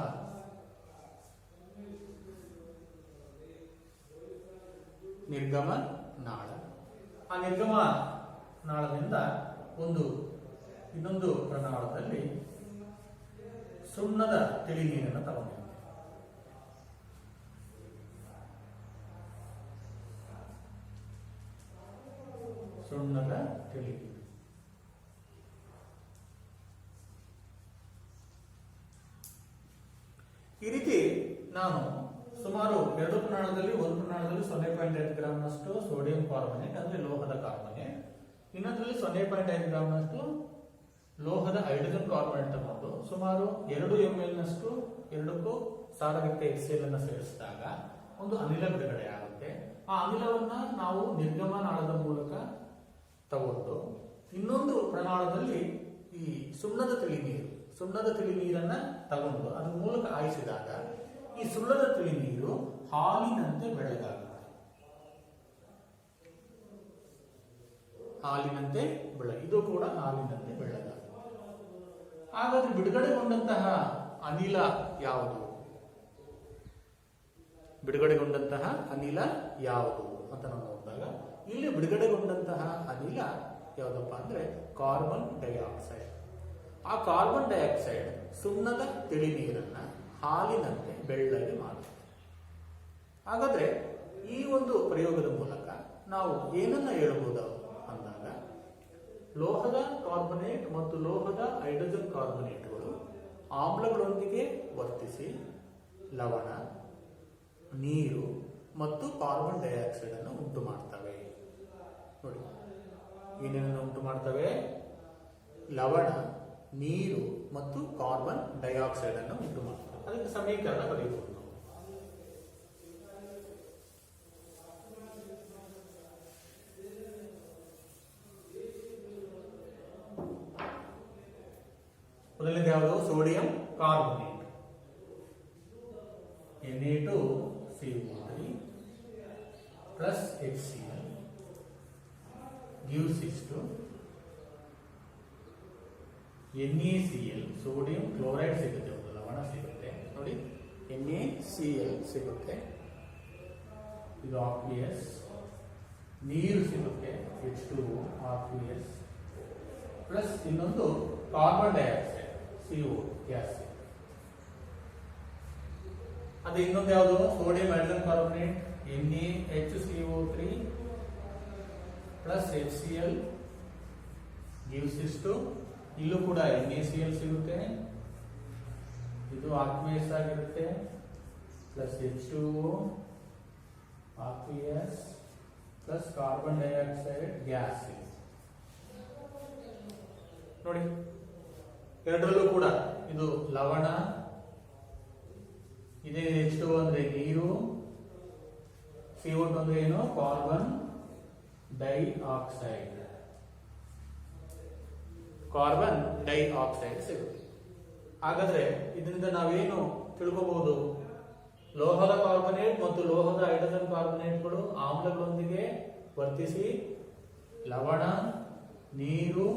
ಆ ನಿರ್ಗಮನಾಳದಿಂದ ಇನ್ನೊಂದು ಪ್ರಣಾಳದಲ್ಲಿ ಸುಣ್ಣದ ತಿಳಿ ನೀರನ್ನು ತಗೊಂಡಿದ್ದೀನಿ. ಸುಣ್ಣದ ತಿಳಿನೀರು. ಈ ರೀತಿ ನಾನು ಸುಮಾರು 2 ಪ್ರಮಾಣದಲ್ಲಿ 1 ಪ್ರಮಾಣದಲ್ಲಿ 0.5 ಗ್ರಾಂನಷ್ಟು ಸೋಡಿಯಂ ಕಾರ್ಬನೇಟ್ ಅಂದ್ರೆ ಲೋಹದ ಕಾರ್ಬನೇಟ್, ಇನ್ನೊಂದರಲ್ಲಿ 0.5 ಗ್ರಾಂನಷ್ಟು ಲೋಹದ ಹೈಡ್ರೋಜನ್ ಕಾರ್ಬನೇಟ್ ತಗೊಂಡು ಸುಮಾರು 2 ml ನಷ್ಟು ಎರಡಕ್ಕೂ ಸಾರಯುಕ್ತ HCl ಅನ್ನು ಸೇರಿಸಿದಾಗ ಒಂದು ಅನಿಲ ಬಿಡುಗಡೆ ಆಗುತ್ತೆ. ಆ ಅನಿಲವನ್ನ ನಾವು ನಿರ್ಗಮನಾಳದ ಮೂಲಕ ತಗೊಂಡು ಇನ್ನೊಂದು ಪ್ರಮಾಣದಲ್ಲಿ ಈ ಸುಣ್ಣದ ತಿಳಿನೀರನ್ನ ತಗೊಂಡು ಅದ್ರ ಮೂಲಕ ಹಾಯಿಸಿದಾಗ ಈ ಸುಣ್ಣದ ತಿಳಿನೀರು ಹಾಲಿನಂತೆ ಬೆಳ್ಳಗಾಗುತ್ತೆ. ಇದು ಕೂಡ ಹಾಲಿನಂತೆ ಬೆಳ್ಳಗಾಗುತ್ತೆ. ಹಾಗಾದ್ರೆ ಬಿಡುಗಡೆಗೊಂಡಂತಹ ಅನಿಲ ಯಾವುದು? ಅಂತ ನಾವು ನೋಡಿದಾಗ ಇಲ್ಲಿ ಬಿಡುಗಡೆಗೊಂಡಂತಹ ಅನಿಲ ಯಾವುದಪ್ಪ ಅಂದ್ರೆ ಕಾರ್ಬನ್ ಡೈಆಕ್ಸೈಡ್. ಆ ಕಾರ್ಬನ್ ಡೈಆಕ್ಸೈಡ್ ಸುಣ್ಣದ ತಿಳಿನೀರನ್ನ ಹಾಲಿನಂತೆ ಬೆಳ್ಳಗೆ ಮಾಡುತ್ತೆ. ಹಾಗಾದ್ರೆ ಈ ಒಂದು ಪ್ರಯೋಗದ ಮೂಲಕ ನಾವು ಏನನ್ನ ಹೇಳಬಹುದು ಅಂದಾಗ ಲೋಹದ ಕಾರ್ಬನೇಟ್ ಮತ್ತು ಲೋಹದ ಹೈಡ್ರೋಜನ್ ಕಾರ್ಬನೇಟ್ಗಳು ಆಮ್ಲಗಳೊಂದಿಗೆ ವರ್ತಿಸಿ ಲವಣ, ನೀರು ಮತ್ತು ಕಾರ್ಬನ್ ಡೈಆಕ್ಸೈಡ್ ಅನ್ನು ಉಂಟು ಮಾಡ್ತವೆ. ನೋಡಿ, ಏನೇನನ್ನು ಉಂಟು ಮಾಡ್ತವೆ? ಲವಣ, ನೀರು ಮತ್ತು ಕಾರ್ಬನ್ ಡೈಆಕ್ಸೈಡ್ ಅನ್ನು ಉಂಟು ಮಾಡ್ತವೆ. ಅದಕ್ಕೆ ಸಮೀಕರಣ ಬರೆಯಬಹುದು. ಮೊದಲನೇದು ಯಾವುದು? Sodium carbonate Na2CO3 plus HCl gives us to NaCl, sodium chloride ಸಿಗುತ್ತೆ, ಒಂದು ಲವಣ ಸಿಗುತ್ತೆ ನೋಡಿ, NaCl ಸಿಗುತ್ತೆ, ಇದು Aqueous, ನೀರು ಸಿಗುತ್ತೆ H2O Aqueous ಪ್ಲಸ್ ಇನ್ನೊಂದು ಕಾರ್ಬನ್ ಡೈಆಕ್ಸೈಡ್ CO ಗ್ಯಾಸ್. ಅದು ಇನ್ನೊಂದು ಯಾವುದು? Sodium hydrogen carbonate NaHCO3 plus HCl gives us to, ಇಲ್ಲೂ ಕೂಡ NaCl ಸಿಗುತ್ತೆ, ಇದು Aqueous ಆಗಿರುತ್ತೆ plus H2O Aqueous plus carbon dioxide gas. ನೋಡಿ, ಎರಡರಲ್ಲೂ ಕೂಡ ಇದು ಲವಣ, ಇದೇ H2O ಅಂದ್ರೆ ನೀರು, CO2 ಅಂದ್ರೆ ಏನು? ಕಾರ್ಬನ್ ಡೈಆಕ್ಸೈಡ್ ಸಿಗುತ್ತೆ. ಹಾಗಾದ್ರೆ ಇದರಿಂದ ನಾವೇನು ತಿಳ್ಕೋಬಹುದು? ಲೋಹದ ಕಾರ್ಬನೇಟ್ ಮತ್ತು ಲೋಹದ ಹೈಡ್ರೋಜನ್ ಕಾರ್ಬನೇಟ್ಗಳು ಆಮ್ಲಗಳೊಂದಿಗೆ ವರ್ತಿಸಿ ಲವಣ, ನೀರು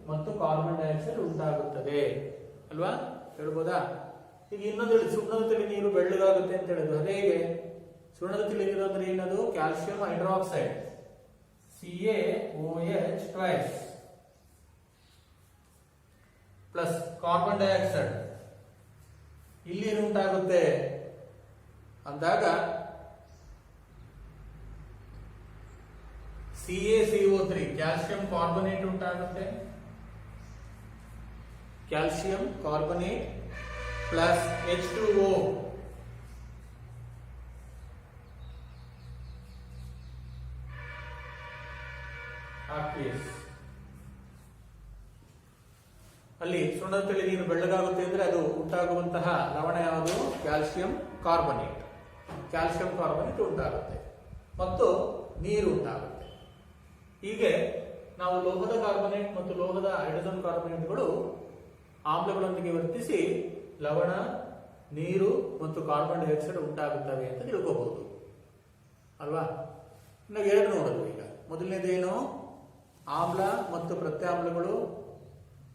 ಮತ್ತು ಕಾರ್ಬನ್ ಡೈಆಕ್ಸೈಡ್ ಉಂಟಾಗುತ್ತದೆ ಅಲ್ವಾ? ಹೇಳ್ಬೋದಾ? ಈಗ ಇನ್ನೊಂದು ಹೇಳಿ, ಸುಣ್ಣದ ತಿಳಿನೀರು ಬೆಳ್ಳಗಾಗುತ್ತೆ ಅಂತ ಹೇಳಿದ್ರು. ಅದೇ ಹೇಗೆ? ಸುಣ್ಣದ ತಿಳಿನೀರು ಅಂದ್ರೆ ಏನದು? Calcium hydroxide CaOH twice plus carbon dioxide. ಇಲ್ಲಿ ಏನು ಉಂಟಾಗುತ್ತೆ ಅಂದಾಗ CaCO3 ಕ್ಯಾಲ್ಸಿಯಂ ಕಾರ್ಬನೇಟ್ ಉಂಟಾಗುತ್ತೆ. Calcium carbonate plus H2O Aqueous. ಅಲ್ಲಿ ಸುಣ್ಣದ ತಿಳಿನೀರು ಬೆಳ್ಳಗಾಗುತ್ತೆ ಅಂದ್ರೆ ಅದು ಉಂಟಾಗುವಂತಹ ಲವಣ ಯಾವುದು? ಕ್ಯಾಲ್ಸಿಯಂ ಕಾರ್ಬನೇಟ್ ಉಂಟಾಗುತ್ತೆ ಮತ್ತು ನೀರು ಉಂಟಾಗುತ್ತೆ. ಹೀಗೆ ನಾವು ಲೋಹದ ಕಾರ್ಬನೇಟ್ ಮತ್ತು ಲೋಹದ ಹೈಡ್ರೋಜನ್ ಕಾರ್ಬನೇಟ್ಗಳು ಆಮ್ಲಗಳೊಂದಿಗೆ ವರ್ತಿಸಿ ಲವಣ, ನೀರು ಮತ್ತು ಕಾರ್ಬನ್ ಡೈಆಕ್ಸೈಡ್ ಉಂಟಾಗುತ್ತವೆ ಅಂತ ತಿಳ್ಕೋಬಹುದು ಅಲ್ವಾ? ಇನ್ನು ಎರಡು ನೋಡೋದು. ಈಗ ಮೊದಲನೇದೇನು? ಆಮ್ಲ ಮತ್ತು ಪ್ರತ್ಯಾಮ್ಲಗಳು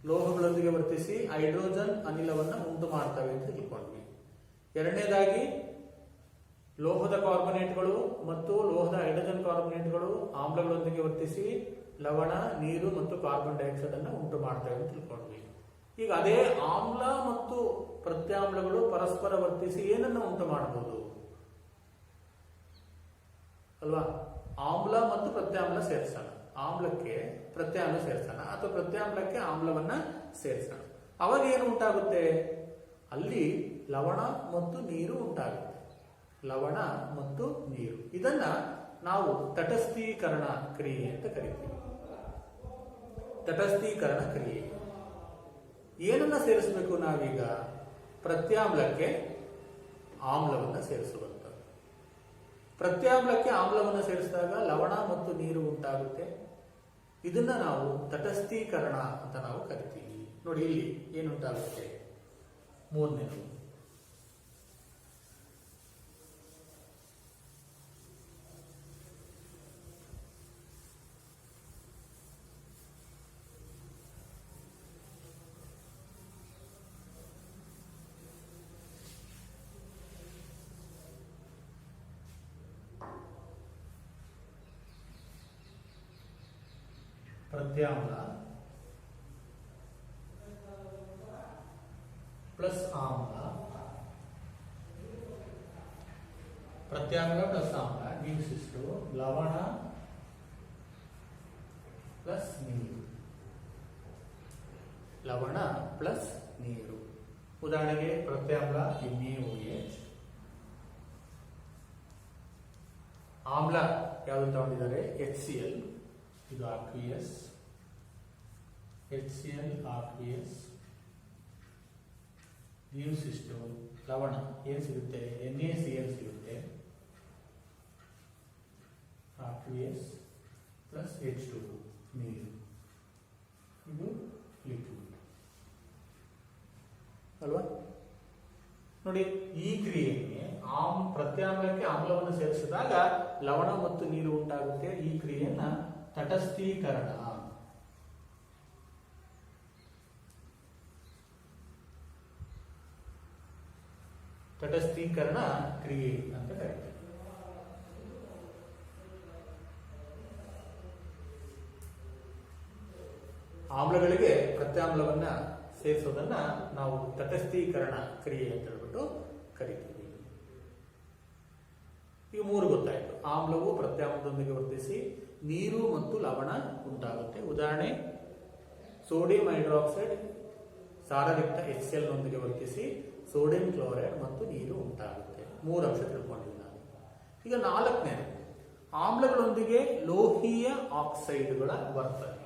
ಲೋಹಗಳೊಂದಿಗೆ ವರ್ತಿಸಿ ಹೈಡ್ರೋಜನ್ ಅನಿಲವನ್ನು ಉಂಟು ಮಾಡ್ತವೆ ಅಂತ ತಿಳ್ಕೊಂಡ್ವಿ. ಎರಡನೇದಾಗಿ ಲೋಹದ ಕಾರ್ಬನೇಟ್ಗಳು ಮತ್ತು ಲೋಹದ ಹೈಡ್ರೋಜನ್ ಕಾರ್ಬನೇಟ್ಗಳು ಆಮ್ಲಗಳೊಂದಿಗೆ ವರ್ತಿಸಿ ಲವಣ, ನೀರು ಮತ್ತು ಕಾರ್ಬನ್ ಡೈಆಕ್ಸೈಡ್ ಅನ್ನು ಉಂಟು ಮಾಡ್ತವೆ ಅಂತ ತಿಳ್ಕೊಂಡ್ವಿ. ಈಗ ಅದೇ ಆಮ್ಲ ಮತ್ತು ಪ್ರತ್ಯಾಮ್ಲಗಳು ಪರಸ್ಪರ ವರ್ತಿಸಿ ಏನನ್ನ ಉಂಟು ಮಾಡಬಹುದು ಅಲ್ವಾ? ಆಮ್ಲ ಮತ್ತು ಪ್ರತ್ಯಾಮ್ಲ ಸೇರಿಸೋಣ. ಆಮ್ಲಕ್ಕೆ ಪ್ರತ್ಯಾಮ್ಲ ಸೇರಿಸೋಣ ಅಥವಾ ಪ್ರತ್ಯಾಮ್ಲಕ್ಕೆ ಆಮ್ಲವನ್ನ ಸೇರಿಸೋಣ. ಅವಾಗ ಏನು ಉಂಟಾಗುತ್ತೆ? ಅಲ್ಲಿ ಲವಣ ಮತ್ತು ನೀರು ಉಂಟಾಗುತ್ತೆ. ಲವಣ ಮತ್ತು ನೀರು, ಇದನ್ನ ನಾವು ತಟಸ್ಥೀಕರಣ ಕ್ರಿಯೆ ಅಂತ ಕರಿತೀವಿ. ತಟಸ್ಥೀಕರಣ ಕ್ರಿಯೆ. ಏನನ್ನ ಸೇರಿಸಬೇಕು ನಾವೀಗ? ಪ್ರತ್ಯಾಮ್ಲಕ್ಕೆ ಆಮ್ಲವನ್ನ ಸೇರಿಸುವಂಥದ್ದು. ಪ್ರತ್ಯಾಮ್ಲಕ್ಕೆ ಆಮ್ಲವನ್ನು ಸೇರಿಸಿದಾಗ ಲವಣ ಮತ್ತು ನೀರು ಉಂಟಾಗುತ್ತೆ. ಇದನ್ನ ನಾವು ತಟಸ್ಥೀಕರಣ ಅಂತ ನಾವು ಕರಿತೀವಿ. ನೋಡಿ ಇಲ್ಲಿ ಏನುಂಟಾಗುತ್ತೆ? ಮೂರನೇದು ಪ್ರತ್ಯಾಮ್ಲ ಪ್ಲಸ್ ಆಮ್ಲ, ಪ್ರತ್ಯಾಮ್ಲ ಪ್ಲಸ್ ಆಮ್ಲ ಗಿವ್ಸ್ ಲವಣ ಪ್ಲಸ್ ನೀರು. ಲವಣ ಪ್ಲಸ್ ನೀರು. ಉದಾಹರಣೆಗೆ ಪ್ರತ್ಯಾಮ್ಲ NaOH, ಆಮ್ಲ ಯಾವುದು ತಗೊಂಡಿದ್ದಾರೆ? HCl, ಇದು aqueous, HCl aqueous gives ಇಷ್ಟು ಲವಣ ಏನು ಸಿಗುತ್ತೆ? NaCl ಸಿಗುತ್ತೆ. aqueous ಪ್ಲಸ್ H2 ನೀರು, ಇದು ಲಿಕ್ವಿಡ್ ಅಲ್ವಾ? ನೋಡಿ, ಈ ಕ್ರಿಯೆಗೆ ಪ್ರತ್ಯಾಮ್ಲಕ್ಕೆ ಆಮ್ಲವನ್ನು ಸೇರಿಸಿದಾಗ ಲವಣ ಮತ್ತು ನೀರು ಉಂಟಾಗುತ್ತೆ. ಈ ಕ್ರಿಯೆಯನ್ನ ತಟಸ್ಥೀಕರಣ, ತಟಸ್ಥೀಕರಣ ಕ್ರಿಯೆ ಅಂತ ಕರೀತಾರೆ. ಆಮ್ಲಗಳಿಗೆ ಪ್ರತ್ಯಾಮ್ಲವನ್ನ ಸೇರಿಸೋದನ್ನ ನಾವು ತಟಸ್ಥೀಕರಣ ಕ್ರಿಯೆ ಅಂತ ಹೇಳ್ಬಿಟ್ಟು ಕರಿತೀವಿ. ಈಗ ಮೂರು ಗೊತ್ತಾಯ್ತು. ಆಮ್ಲವು ಪ್ರತ್ಯಾಮ್ಲದೊಂದಿಗೆ ವರ್ತಿಸಿ ನೀರು ಮತ್ತು ಲವಣ ಉಂಟಾಗುತ್ತೆ. ಉದಾಹರಣೆ, ಸೋಡಿಯಂ ಹೈಡ್ರಾಕ್ಸೈಡ್ ಸಾರಯುಕ್ತ HCl ನೊಂದಿಗೆ ವರ್ತಿಸಿ ಸೋಡಿಯಂ ಕ್ಲೋರೈಡ್ ಮತ್ತು ನೀರು ಉಂಟಾಗುತ್ತೆ. ಮೂರು ಅಂಶ ತಿಳ್ಕೊಂಡಿದ್ದೀವಿ ನಾವು. ಈಗ ನಾಲ್ಕನೇದು, ಆಮ್ಲಗಳೊಂದಿಗೆ ಲೋಹೀಯ ಆಕ್ಸೈಡ್ಗಳ ವರ್ತನೆ.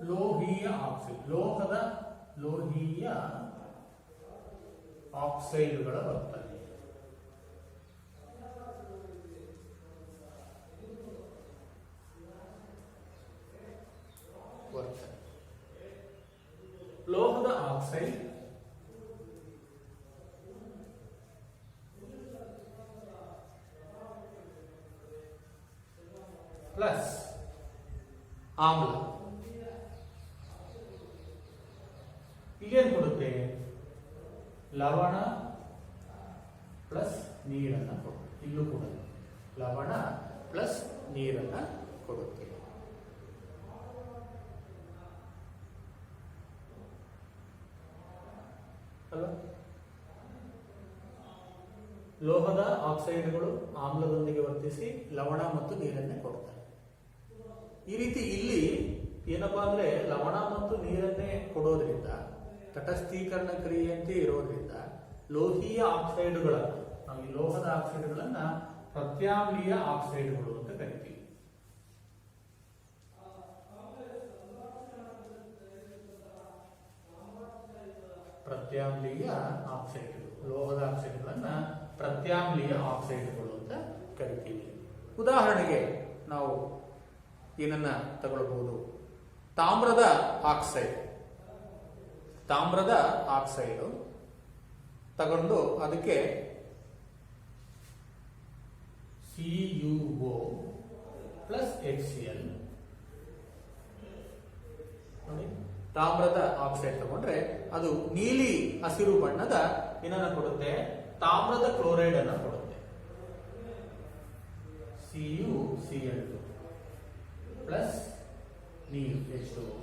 ಲೋಹೀಯ ಆಕ್ಸೈಡ್, ಲೋಹೀಯ ಆಕ್ಸೈಡ್ಗಳ ವರ್ತನೆ. ಲೋಹದ ಆಕ್ಸೈಡ್ ಪ್ಲಸ್ ಆಮ್ಲ ಇಲ್ಲೇನು ಕೊಡುತ್ತೆ? ಲವಣ ಪ್ಲಸ್ ನೀರನ್ನ ಕೊಡುತ್ತೆ. ಇಲ್ಲೂ ಕೂಡ ಲವಣ ಪ್ಲಸ್ ನೀರನ್ನ ಕೊಡುತ್ತೆ. ಅಲ್ವಾ? ಲೋಹದ ಆಕ್ಸೈಡ್ಗಳು ಆಮ್ಲದೊಂದಿಗೆ ವರ್ತಿಸಿ ಲವಣ ಮತ್ತು ನೀರನ್ನೇ ಕೊಡ್ತಾರೆ. ಈ ರೀತಿ ಇಲ್ಲಿ ಏನಪ್ಪಾ ಅಂದ್ರೆ ಲವಣ ಮತ್ತು ನೀರನ್ನೇ ಕೊಡೋದ್ರಿಂದ, ತಟಸ್ಥೀಕರಣ ಕ್ರಿಯೆಯಂತೆ ಇರೋದ್ರಿಂದ ಲೋಹೀಯ ಆಕ್ಸೈಡ್ಗಳನ್ನು, ನಾವು ಈ ಲೋಹದ ಆಕ್ಸೈಡ್ಗಳನ್ನ ಪ್ರತ್ಯಾಮ್ಲೀಯ ಆಕ್ಸೈಡ್ಗಳು ಅಂತ ಕರಿತೀವಿ. ಪ್ರತ್ಯಾಮ್ಲೀಯ ಆಕ್ಸೈಡ್ಗಳು, ಲೋಹದ ಆಕ್ಸೈಡ್ಗಳನ್ನ ಪ್ರತ್ಯಾಮ್ಲೀಯ ಆಕ್ಸೈಡ್ಗಳು ಅಂತ ಕರಿತೀವಿ. ಉದಾಹರಣೆಗೆ ನಾವು ಏನನ್ನ ತಗೊಳ್ಬಹುದು? ತಾಮ್ರದ ಆಕ್ಸೈಡ್, ತಾಮ್ರದ ಆಕ್ಸೈಡ್ ತಗೊಂಡು ಅದಕ್ಕೆ CuO ಪ್ಲಸ್ HCl, ನೋಡಿ, ತಾಮ್ರದ ಆಕ್ಸೈಡ್ ತಗೊಂಡ್ರೆ ಅದು ನೀಲಿ ಹಸಿರು ಬಣ್ಣದ ಏನನ್ನ ಕೊಡುತ್ತೆ? ತಾಮ್ರದ ಕ್ಲೋರೈಡ್ ಅನ್ನು ಕೊಡುತ್ತೆ. CuCl2 ಪ್ಲಸ್ ನೀರು H2O.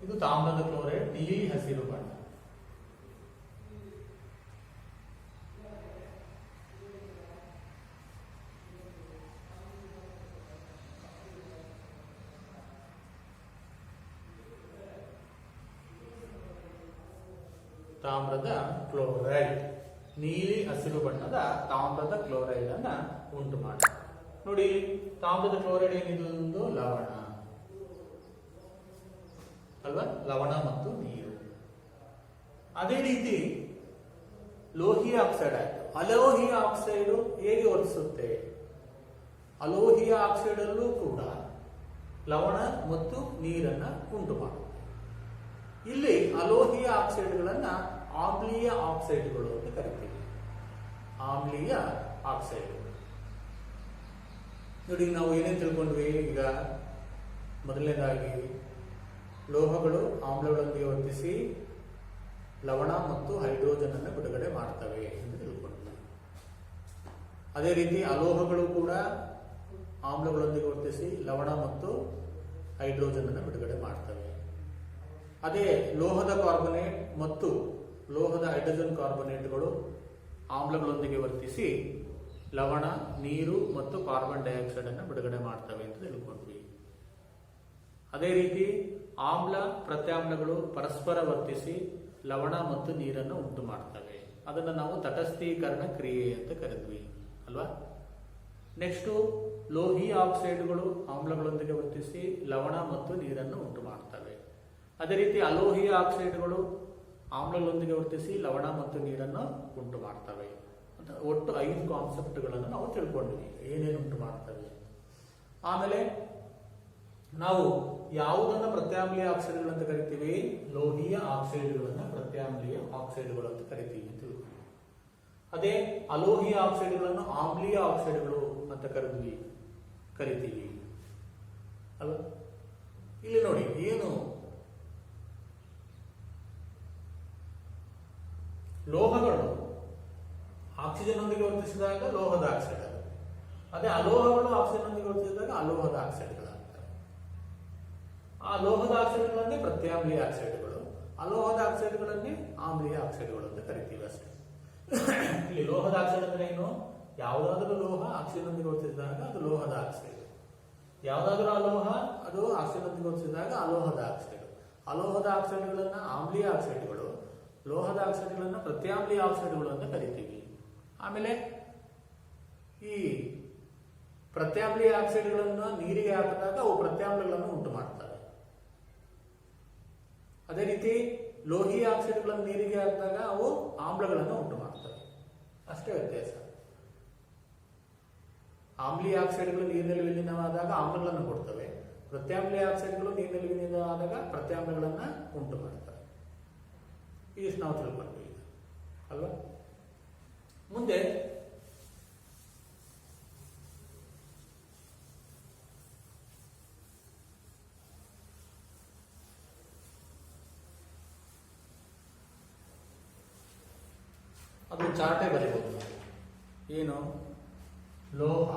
ಇದು ತಾಮ್ರದ ಕ್ಲೋರೈಡ್, ನೀಲಿ ಹಸಿರು ಬಣ್ಣ. ತಾಮ್ರದ ಕ್ಲೋರೈಡ್, ನೀಲಿ ಹಸಿರು ಬಣ್ಣದ ತಾಮ್ರದ ಕ್ಲೋರೈಡ್ ಅನ್ನ ಉಂಟು ಮಾಡಿ. ನೋಡಿ, ತಾಮ್ರದ ಕ್ಲೋರೈಡ್ ಏನಿದು? ಲವಣ ಅಲ್ವಾ? ಲವಣ ಮತ್ತು ನೀರು. ಅದೇ ರೀತಿ ಲೋಹೀಯ ಆಕ್ಸೈಡ್ ಆಯ್ತು. ಅಲೋಹೀಯ ಆಕ್ಸೈಡ್ ಹೇಗೆ ವರ್ತಿಸುತ್ತೆ? ಅಲೋಹೀಯ ಆಕ್ಸೈಡ್ ಅಲ್ಲೂ ಕೂಡ ಲವಣ ಮತ್ತು ನೀರನ್ನ ಉಂಟು ಮಾಡುತ್ತೆ. ಇಲ್ಲಿ ಅಲೋಹೀಯ ಆಕ್ಸೈಡ್ಗಳನ್ನ ಆಮ್ಲೀಯ ಆಕ್ಸೈಡ್ಗಳು ಅಂತ ಕರಿತೀವಿ. ಆಮ್ಲೀಯ ಆಕ್ಸೈಡ್ಗಳು. ನೋಡಿ, ನಾವು ಏನೇನು ತಿಳ್ಕೊಂಡ್ವಿ ಈಗ? ಮೊದಲನೇದಾಗಿ ಲೋಹಗಳು ಆಮ್ಲಗಳೊಂದಿಗೆ ವರ್ತಿಸಿ ಲವಣ ಮತ್ತು ಹೈಡ್ರೋಜನ್ ಅನ್ನು ಬಿಡುಗಡೆ ಮಾಡ್ತವೆ ಎಂದು ತಿಳ್ಕೊಂಡ್ವಿ. ಅದೇ ರೀತಿ ಅಲೋಹಗಳು ಕೂಡ ಆಮ್ಲಗಳೊಂದಿಗೆ ವರ್ತಿಸಿ ಲವಣ ಮತ್ತು ಹೈಡ್ರೋಜನ್ ಅನ್ನು ಬಿಡುಗಡೆ ಮಾಡ್ತವೆ. ಅದೇ ಲೋಹದ ಕಾರ್ಬೊನೇಟ್ ಮತ್ತು ಲೋಹದ ಹೈಡ್ರೋಜನ್ ಕಾರ್ಬೊನೇಟ್ಗಳು ಆಮ್ಲಗಳೊಂದಿಗೆ ವರ್ತಿಸಿ ಲವಣ, ನೀರು ಮತ್ತು ಕಾರ್ಬನ್ ಡೈಆಕ್ಸೈಡ್ ಅನ್ನು ಬಿಡುಗಡೆ ಮಾಡ್ತವೆ ಅಂತ ತಿಳ್ಕೊಂಡ್ವಿ. ಅದೇ ರೀತಿ ಆಮ್ಲ ಪ್ರತ್ಯಾಮ್ಲಗಳು ಪರಸ್ಪರ ವರ್ತಿಸಿ ಲವಣ ಮತ್ತು ನೀರನ್ನು ಉಂಟು ಮಾಡ್ತವೆ. ಅದನ್ನು ನಾವು ತಟಸ್ಥೀಕರಣ ಕ್ರಿಯೆ ಅಂತ ಕರೆದ್ವಿ ಅಲ್ವಾ? ನೆಕ್ಸ್ಟು ಲೋಹೀಯ ಆಕ್ಸೈಡ್ಗಳು ಆಮ್ಲಗಳೊಂದಿಗೆ ವರ್ತಿಸಿ ಲವಣ ಮತ್ತು ನೀರನ್ನು ಉಂಟು ಮಾಡ್ತವೆ. ಅದೇ ರೀತಿ ಅಲೋಹೀಯ ಆಕ್ಸೈಡ್ಗಳು ಆಮ್ಲಗಳೊಂದಿಗೆ ವರ್ತಿಸಿ ಲವಣ ಮತ್ತು ನೀರನ್ನು ಉಂಟು ಮಾಡ್ತವೆ. ಅಂತ ಒಟ್ಟು 5 ಕಾನ್ಸೆಪ್ಟ್ಗಳನ್ನು ನಾವು ತಿಳ್ಕೊಂಡ್ವಿ, ಏನೇನು ಉಂಟು ಮಾಡ್ತವೆ. ಆಮೇಲೆ ನಾವು ಯಾವುದನ್ನ ಪ್ರತ್ಯಾಮ್ಲೀಯ ಆಕ್ಸೈಡ್ಗಳು ಅಂತ ಕರಿತೀವಿ? ಲೋಹೀಯ ಆಕ್ಸೈಡ್ಗಳನ್ನ ಪ್ರತ್ಯಾಮ್ಲೀಯ ಆಕ್ಸೈಡ್ಗಳು ಅಂತ ಕರಿತೀವಿ ಅಂತ ತಿಳ್ಕೊಂಡ್ವಿ. ಅದೇ ಅಲೋಹೀಯ ಆಕ್ಸೈಡ್ಗಳನ್ನು ಆಮ್ಲೀಯ ಆಕ್ಸೈಡ್ಗಳು ಅಂತ ಕರಿತೀವಿ ಅಲ್ಲ? ಇಲ್ಲಿ ನೋಡಿ, ಏನು ಲೋಹಗಳು ಆಕ್ಸಿಜನ್ ಒಂದಿಗೆ ವರ್ತಿಸಿದಾಗ ಲೋಹದ ಆಕ್ಸೈಡ್ ಆಗುತ್ತೆ. ಅದೇ ಅಲೋಹಗಳು ಆಕ್ಸಿಜನ್ ಒಂದಿಗೆ ವರ್ತಿಸಿದಾಗ ಅಲೋಹದ ಆಕ್ಸೈಡ್ಗಳಾಗ್ತವೆ. ಆ ಲೋಹದ ಆಕ್ಸೈಡ್ಗಳನ್ನೇ ಪ್ರತ್ಯಾಮ್ಲೀಯ ಆಕ್ಸೈಡ್ಗಳು, ಅಲೋಹದ ಆಕ್ಸೈಡ್ಗಳನ್ನೇ ಆಮ್ಲೀಯ ಆಕ್ಸೈಡ್ಗಳು ಅಂತ ಕರಿತೀವಿ ಅಷ್ಟೇ. ಇಲ್ಲಿ ಲೋಹದ ಆಕ್ಸೈಡ್ ಅಂದ್ರೆ ಏನು? ಯಾವುದಾದ್ರೂ ಲೋಹ ಆಕ್ಸಿಜನ್ ಒಂದಿಗೆ ವರ್ತಿಸಿದಾಗ ಅದು ಲೋಹದ ಆಕ್ಸೈಡ್, ಯಾವುದಾದ್ರೂ ಅಲೋಹ ಅದು ಆಕ್ಸಿಜನ್ ಒಂದಿಗೆ ವರ್ತಿಸಿದಾಗ ಅಲೋಹದ ಆಕ್ಸೈಡ್. ಅಲೋಹದ ಆಕ್ಸೈಡ್ಗಳನ್ನ ಆಮ್ಲೀಯ ಆಕ್ಸೈಡ್ಗಳು, ಲೋಹದ ಆಕ್ಸೈಡ್ಗಳನ್ನ ಪ್ರತ್ಯಾಮ್ಲೀಯ ಆಕ್ಸೈಡ್ಗಳು ಅಂತ ಕರಿತೀವಿ. ಆಮೇಲೆ ಈ ಪ್ರತ್ಯಾಮ್ಲೀಯ ಆಕ್ಸೈಡ್ಗಳನ್ನು ನೀರಿಗೆ ಹಾಕಿದಾಗ ಅವು ಪ್ರತ್ಯಾಮ್ಲಗಳನ್ನು ಉಂಟು ಮಾಡ್ತವೆ. ಅದೇ ರೀತಿ ಲೋಹೀಯ ಆಕ್ಸೈಡ್ಗಳನ್ನು ನೀರಿಗೆ ಹಾಕಿದಾಗ ಅವು ಆಮ್ಲಗಳನ್ನು ಉಂಟು ಮಾಡ್ತವೆ. ಅಷ್ಟೇ ವ್ಯತ್ಯಾಸ. ಆಮ್ಲೀಯ ಆಕ್ಸೈಡ್ಗಳು ನೀರಿನಲ್ಲಿ ವಿಲೀನವಾದಾಗ ಆಮ್ಲಗಳನ್ನು ಕೊಡ್ತವೆ, ಪ್ರತ್ಯಾಮ್ಲೀಯ ಆಕ್ಸೈಡ್ಗಳು ನೀರಿನಲ್ಲಿ ವಿಲೀನವಾದಾಗ ಪ್ರತ್ಯಾಮ್ಲಗಳನ್ನು ಉಂಟು ಮಾಡ್ತವೆ. ಇಷ್ಟು ನಾವು ತಿಳ್ಕೊಂಡ್ವಿ ಈಗ ಅಲ್ವಾ? ಮುಂದೆ ಅದು ಚಾರ್ಟೇ ಬರೀಬಹುದು ನಾವು. ಏನು? ಲೋಹ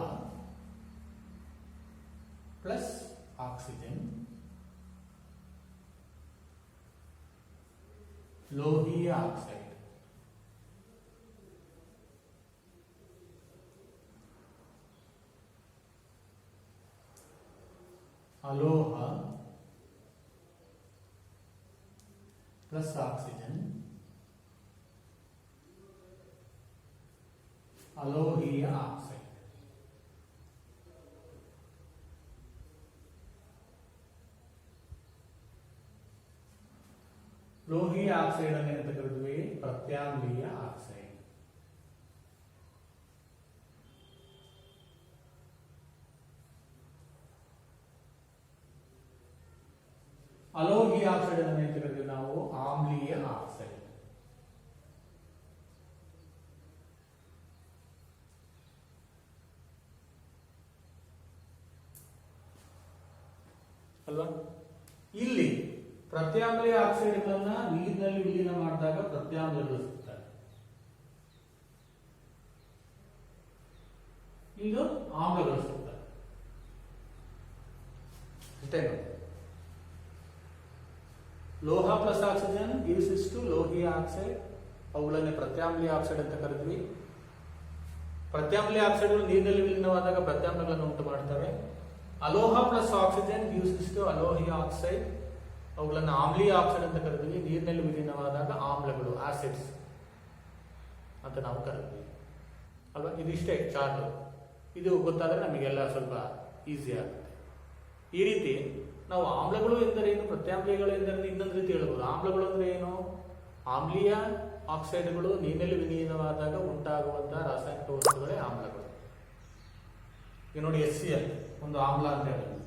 ಪ್ಲಸ್ ಆಕ್ಸಿಜನ್, ಲೋಹೀಯ ಆಕ್ಸೈಡ್, ಅಲೋಹ ಪ್ಲಸ್ ಆಕ್ಸಿಜನ್, ಅಲೋಹೀಯ ಆಕ್ಸೈಡ್. ಲೋಹೀಯ ಆಕ್ಸೈಡ್ ಅನ್ನು ಅಂತ ಕರೆದ್ವಿ ಪ್ರತ್ಯಾಮ್ಲೀಯ ಆಕ್ಸೈಡ್. ಅಲೋಹೀಯ ಆಕ್ಸೈಡ್ ಅನ್ನು ಅಂತ ಕರೆದ್ವಿ ನಾವು ಆಮ್ಲೀಯ ಆಕ್ಸೈಡ್. ಅಲ್ವಾ? ಇಲ್ಲಿ ಪ್ರತ್ಯಾಮ್ಲೀಯ ಆಕ್ಸೈಡ್ಗಳನ್ನ ನೀರಿನಲ್ಲಿ ವಿಲೀನ ಮಾಡಿದಾಗ ಪ್ರತ್ಯಾಮ್ಲಗಳು ಸಿಗ್ತವೆ. ಇದು ಆಮ್ಲಗಳು ಸಿಗ್ತವೆ. ಅಷ್ಟೇ ನೋಡಿ. ಲೋಹ plus oxygen gives is to ಲೋಹೀಯ ಆಕ್ಸೈಡ್. ಅವುಗಳನ್ನೇ ಪ್ರತ್ಯಾಮ್ಲೀಯ ಆಕ್ಸೈಡ್ ಅಂತ ಕರೆದ್ವಿ. ಪ್ರತ್ಯಾಮ್ಲೀಯ ಆಕ್ಸೈಡ್ಗಳು ನೀರಿನಲ್ಲಿ ವಿಲೀನವಾದಾಗ ಪ್ರತ್ಯಾಮ್ಲಗಳನ್ನು ಉಂಟು ಮಾಡ್ತವೆ. ಅಲೋಹ plus oxygen gives is to ಅಲೋಹೀಯ ಆಕ್ಸೈಡ್. ಅವುಗಳನ್ನು ಆಮ್ಲೀಯ ಆಕ್ಸೈಡ್ ಅಂತ ಕರೆದ್ವಿ. ನೀರಿನಲ್ಲಿ ವಿಲೀನವಾದಾಗ ಆಮ್ಲಗಳು, ಆಸಿಡ್ಸ್ ಅಂತ ನಾವು ಕರೆದ್ವಿ ಅಲ್ವಾ. ಇದಿಷ್ಟೇ ಚಾರ್ಟ್. ಇದು ಗೊತ್ತಾದರೆ ನಮಗೆಲ್ಲ ಸ್ವಲ್ಪ ಈಸಿ ಆಗುತ್ತೆ. ಈ ರೀತಿ ನಾವು ಆಮ್ಲಗಳು ಎಂದರೇನು, ಪ್ರತ್ಯಾಮ್ಲೀಯಗಳು ಎಂದರೆ ಇನ್ನೊಂದು ರೀತಿ ಹೇಳ್ಬೋದು. ಆಮ್ಲಗಳು ಅಂದ್ರೆ ಏನು? ಆಮ್ಲೀಯ ಆಕ್ಸೈಡ್ಗಳು ನೀರಿನಲ್ಲಿ ವಿಲೀನವಾದಾಗ ಉಂಟಾಗುವಂತಹ ರಾಸಾಯನಿಕ ವಸ್ತುಗಳೇ ಆಮ್ಲಗಳು. ಈಗ ನೋಡಿ HCl ಒಂದು ಆಮ್ಲ ಅಂತ ಹೇಳಿದ್ವಿ.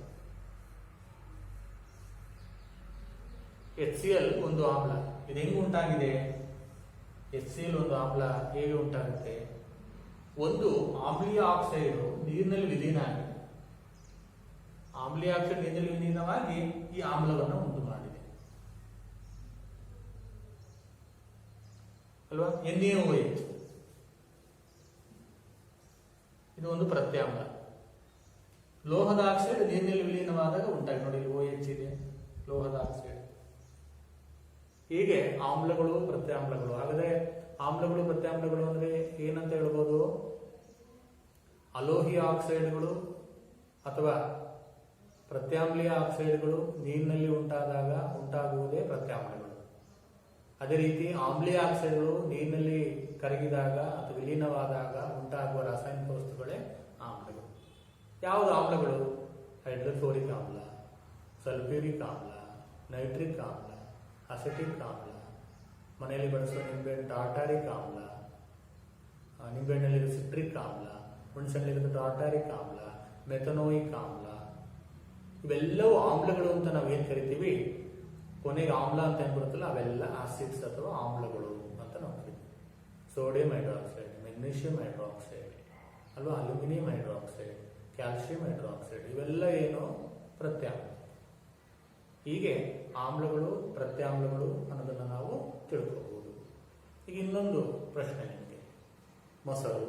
HCl ಒಂದು ಆಮ್ಲ. ಇದು ಹೆಂಗ್ ಉಂಟಾಗಿದೆ? HCl ಒಂದು ಆಮ್ಲ ಹೇಗೆ ಉಂಟಾಗುತ್ತೆ? ಒಂದು ಆಮ್ಲೀಯ ಆಕ್ಸೈಡ್ ನೀರಿನಲ್ಲಿ ವಿಲೀನ ಆಗಿದೆ. ಆಮ್ಲೀಯ ಆಕ್ಸೈಡ್ ನೀರಿನಲ್ಲಿ ವಿಲೀನವಾಗಿ ಈ ಆಮ್ಲವನ್ನು ಉಂಟು ಮಾಡಿದೆ ಅಲ್ವಾ. NaOH ಇದು ಒಂದು ಪ್ರತ್ಯಾಮ್ಲ. ಲೋಹದ ಆಕ್ಸೈಡ್ ನೀರಿನಲ್ಲಿ ವಿಲೀನವಾದಾಗ ಉಂಟಾಗಿ ನೋಡಿ OH ಇದೆ, ಲೋಹದ ಆಕ್ಸೈಡ್. ಹೀಗೆ ಆಮ್ಲಗಳು ಪ್ರತ್ಯಾಮ್ಲಗಳು. ಹಾಗಾದ್ರೆ ಆಮ್ಲಗಳು ಪ್ರತ್ಯಾಮ್ಲಗಳು ಅಂದ್ರೆ ಏನಂತ ಹೇಳ್ಬೋದು? ಅಲೋಹೀಯ ಆಕ್ಸೈಡ್ಗಳು ಅಥವಾ ಪ್ರತ್ಯಾಮ್ಲೀಯ ಆಕ್ಸೈಡ್ಗಳು ನೀರಿನಲ್ಲಿ ಉಂಟಾದಾಗ ಉಂಟಾಗುವುದೇ ಪ್ರತ್ಯಾಮ್ಲಗಳು. ಅದೇ ರೀತಿ ಆಮ್ಲೀಯ ಆಕ್ಸೈಡ್ಗಳು ನೀರಿನಲ್ಲಿ ಕರಗಿದಾಗ ಅಥವಾ ವಿಲೀನವಾದಾಗ ಉಂಟಾಗುವ ರಾಸಾಯನಿಕ ವಸ್ತುಗಳೇ ಆಮ್ಲಗಳು. ಯಾವುದು ಆಮ್ಲಗಳು? ಹೈಡ್ರೋಕ್ಲೋರಿಕ್ ಆಮ್ಲ, ಸಲ್ಫ್ಯೂರಿಕ್ ಆಮ್ಲ, ನೈಟ್ರಿಕ್ ಆಮ್ಲ, ಅಸೆಟಿಕ್ ಆಮ್ಲ, ಮನೆಯಲ್ಲಿ ಬಳಸುವ ನಿಂಬೆಹಣ್ಣು ಟಾರ್ಟಾರಿಕ್ ಆಮ್ಲ, ನಿಂಬೆಹಣ್ಣಲ್ಲಿರುವ ಸಿಟ್ರಿಕ್ ಆಮ್ಲ, ಹುಣಸೆಹಣ್ಣಲ್ಲಿರುವ ಟಾರ್ಟಾರಿಕ್ ಆಮ್ಲ, ಮೆಥನೋಯಿಕ್ ಆಮ್ಲ. ಇವೆಲ್ಲವೂ ಆಮ್ಲಗಳು ಅಂತ ನಾವೇನು ಕರಿತೀವಿ. ಕೊನೆಗೆ ಆಮ್ಲ ಅಂತ ಏನ್ ಬರುತ್ತಲ್ಲ ಅವೆಲ್ಲ ಆಸಿಡ್ಸ್ ಅಥವಾ ಆಮ್ಲಗಳು ಅಂತ ನಾವು ಕರಿತೀವಿ. ಸೋಡಿಯಂ ಹೈಡ್ರಾಕ್ಸೈಡ್, ಮೆಗ್ನೀಷಿಯಂ ಹೈಡ್ರಾಕ್ಸೈಡ್ ಅಲ್ವಾ, ಅಲ್ಯೂಮಿನಿಯಂ ಹೈಡ್ರಾಕ್ಸೈಡ್, ಕ್ಯಾಲ್ಸಿಯಂ ಹೈಡ್ರಾಕ್ಸೈಡ್ ಇವೆಲ್ಲ ಏನು? ಪ್ರತ್ಯಾಮ್ಲ. ಹೀಗೆ ಆಮ್ಲಗಳು ಪ್ರತ್ಯಾಮ್ಲಗಳು ಅನ್ನೋದನ್ನು ನಾವು ತಿಳ್ಕೋಬಹುದು. ಈಗ ಇನ್ನೊಂದು ಪ್ರಶ್ನೆ ನಿಮಗೆ. ಮೊಸರು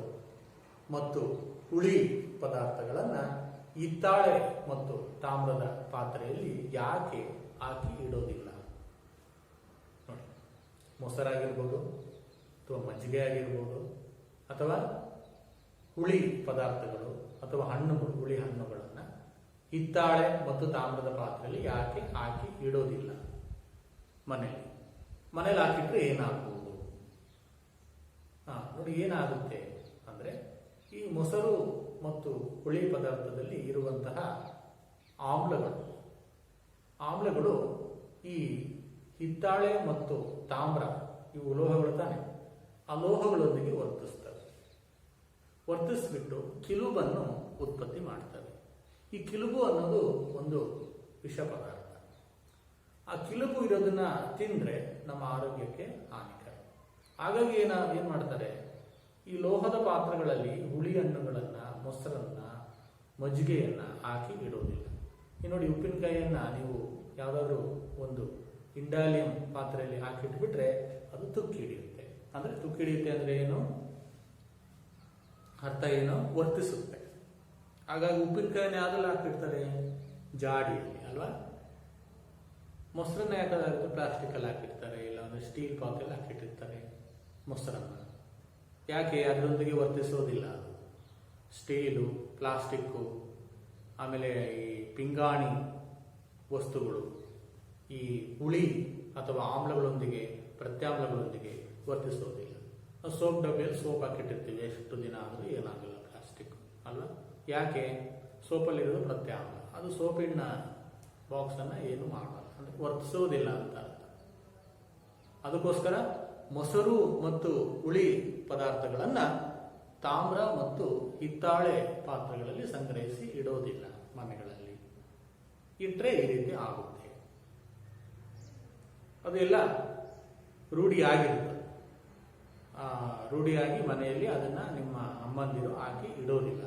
ಮತ್ತು ಹುಳಿ ಪದಾರ್ಥಗಳನ್ನು ಹಿತ್ತಾಳೆ ಮತ್ತು ತಾಮ್ರದ ಪಾತ್ರೆಯಲ್ಲಿ ಯಾಕೆ ಹಾಕಿ ಇಡೋದಿಲ್ಲ? ನೋಡಿ, ಮೊಸರಾಗಿರ್ಬೋದು ಅಥವಾ ಮಜ್ಜಿಗೆ ಆಗಿರ್ಬೋದು ಅಥವಾ ಹುಳಿ ಪದಾರ್ಥಗಳು ಅಥವಾ ಹಣ್ಣುಗಳು, ಹುಳಿ ಹಣ್ಣುಗಳನ್ನು ಹಿತ್ತಾಳೆ ಮತ್ತು ತಾಮ್ರದ ಪಾತ್ರೆಯಲ್ಲಿ ಯಾಕೆ ಹಾಕಿ ಇಡೋದಿಲ್ಲ? ಮನೇಲಿ ಹಾಕಿಟ್ರೆ ಏನಾಗ್ಬೋದು? ನೋಡಿ, ಏನಾಗುತ್ತೆ ಅಂದ್ರೆ ಈ ಮೊಸರು ಮತ್ತು ಹುಳಿ ಪದಾರ್ಥದಲ್ಲಿ ಇರುವಂತಹ ಆಮ್ಲಗಳು ಈ ಹಿತ್ತಾಳೆ ಮತ್ತು ತಾಮ್ರ ಇವು ಲೋಹಗಳು ತಾನೆ, ಆ ಲೋಹಗಳೊಂದಿಗೆ ವರ್ತಿಸ್ಬಿಟ್ಟು ಕಿಲುಬನ್ನು ಉತ್ಪತ್ತಿ ಮಾಡ್ತವೆ. ಈ ಕಿಲುಬು ಅನ್ನೋದು ಒಂದು ವಿಷ ಪದಾರ್ಥ. ಆ ಕಿಲುಬು ಇರೋದನ್ನ ತಿಂದ್ರೆ ನಮ್ಮ ಆರೋಗ್ಯಕ್ಕೆ ಹಾನಿಕರ. ಹಾಗಾಗಿ ಏನ್ ಮಾಡ್ತಾರೆ, ಈ ಲೋಹದ ಪಾತ್ರಗಳಲ್ಲಿ ಹುಳಿ ಹಣ್ಣುಗಳನ್ನ, ಮೊಸರನ್ನ, ಮಜ್ಜಿಗೆಯನ್ನ ಹಾಕಿ ಇಡೋದಿಲ್ಲ. ಈ ನೋಡಿ, ಉಪ್ಪಿನಕಾಯಿಯನ್ನ ನೀವು ಯಾವುದಾದ್ರೂ ಒಂದು ಇಂಡಾಲಿಯಂ ಪಾತ್ರೆಯಲ್ಲಿ ಹಾಕಿಟ್ಬಿಟ್ರೆ ಅದು ತುಕ್ಕಿ ಹಿಡಿಯುತ್ತೆ. ಅಂದ್ರೆ ಏನು ಅರ್ಥ? ಏನು? ವರ್ತಿಸುತ್ತೆ. ಹಾಗಾಗಿ ಉಪ್ಪಿನಕಾಯಿನ ಯಾವ್ದ್ರಲ್ಲಿ ಹಾಕಿರ್ತಾರೆ? ಜಾಡಿಯಲ್ಲಿ ಅಲ್ವಾ. ಮೊಸರನ್ನ ಯಾಕಂದ್ರೆ ಪ್ಲಾಸ್ಟಿಕ್ ಅಲ್ಲಿ ಹಾಕಿರ್ತಾರೆ, ಇಲ್ಲ ಅಂದ್ರೆ ಸ್ಟೀಲ್ ಪಾತ್ರೆಯಲ್ಲಿ ಹಾಕಿಟ್ಟಿರ್ತಾರೆ ಮೊಸರನ್ನ. ಯಾಕೆ? ಅದರೊಂದಿಗೆ ವರ್ತಿಸೋದಿಲ್ಲ. ಅದು ಸ್ಟೀಲು, ಪ್ಲಾಸ್ಟಿಕ್ಕು, ಆಮೇಲೆ ಈ ಪಿಂಗಾಣಿ ವಸ್ತುಗಳು ಈ ಹುಳಿ ಅಥವಾ ಆಮ್ಲಗಳೊಂದಿಗೆ, ಪ್ರತ್ಯಾಮ್ಲಗಳೊಂದಿಗೆ ವರ್ತಿಸೋದಿಲ್ಲ. ಸೋಪ್ ಡಬ್ಬಿಯಲ್ಲಿ ಸೋಪ್ ಹಾಕಿಟ್ಟಿರ್ತೀವಿ, ಎಷ್ಟು ದಿನ ಆದರೂ ಏನಾಗಲ್ಲ, ಪ್ಲಾಸ್ಟಿಕ್ ಅಲ್ವಾ. ಯಾಕೆ? ಸೋಪಲ್ಲಿರೋದು ಪ್ರತ್ಯಾಮ್ಲ, ಅದು ಸೋಪಿನ ಬಾಕ್ಸನ್ನು ಏನು ಮಾಡಲ್ಲ, ಅಂದರೆ ವರ್ತಿಸೋದಿಲ್ಲ ಅಂತ ಅರ್ಥ. ಅದಕ್ಕೋಸ್ಕರ ಮೊಸರು ಮತ್ತು ಹುಳಿ ಪದಾರ್ಥಗಳನ್ನು ತಾಮ್ರ ಮತ್ತು ಹಿತ್ತಾಳೆ ಪಾತ್ರೆಗಳಲ್ಲಿ ಸಂಗ್ರಹಿಸಿ ಇಡೋದಿಲ್ಲ. ಮನೆಗಳಲ್ಲಿ ಇಟ್ಟರೆ ಈ ರೀತಿ ಆಗುತ್ತೆ. ಅದೆಲ್ಲ ರೂಢಿಯಾಗಿರುತ್ತೆ. ರೂಢಿಯಾಗಿ ಮನೆಯಲ್ಲಿ ಅದನ್ನ ನಿಮ್ಮ ಅಮ್ಮಂದಿರು ಹಾಕಿ ಇಡೋದಿಲ್ಲ.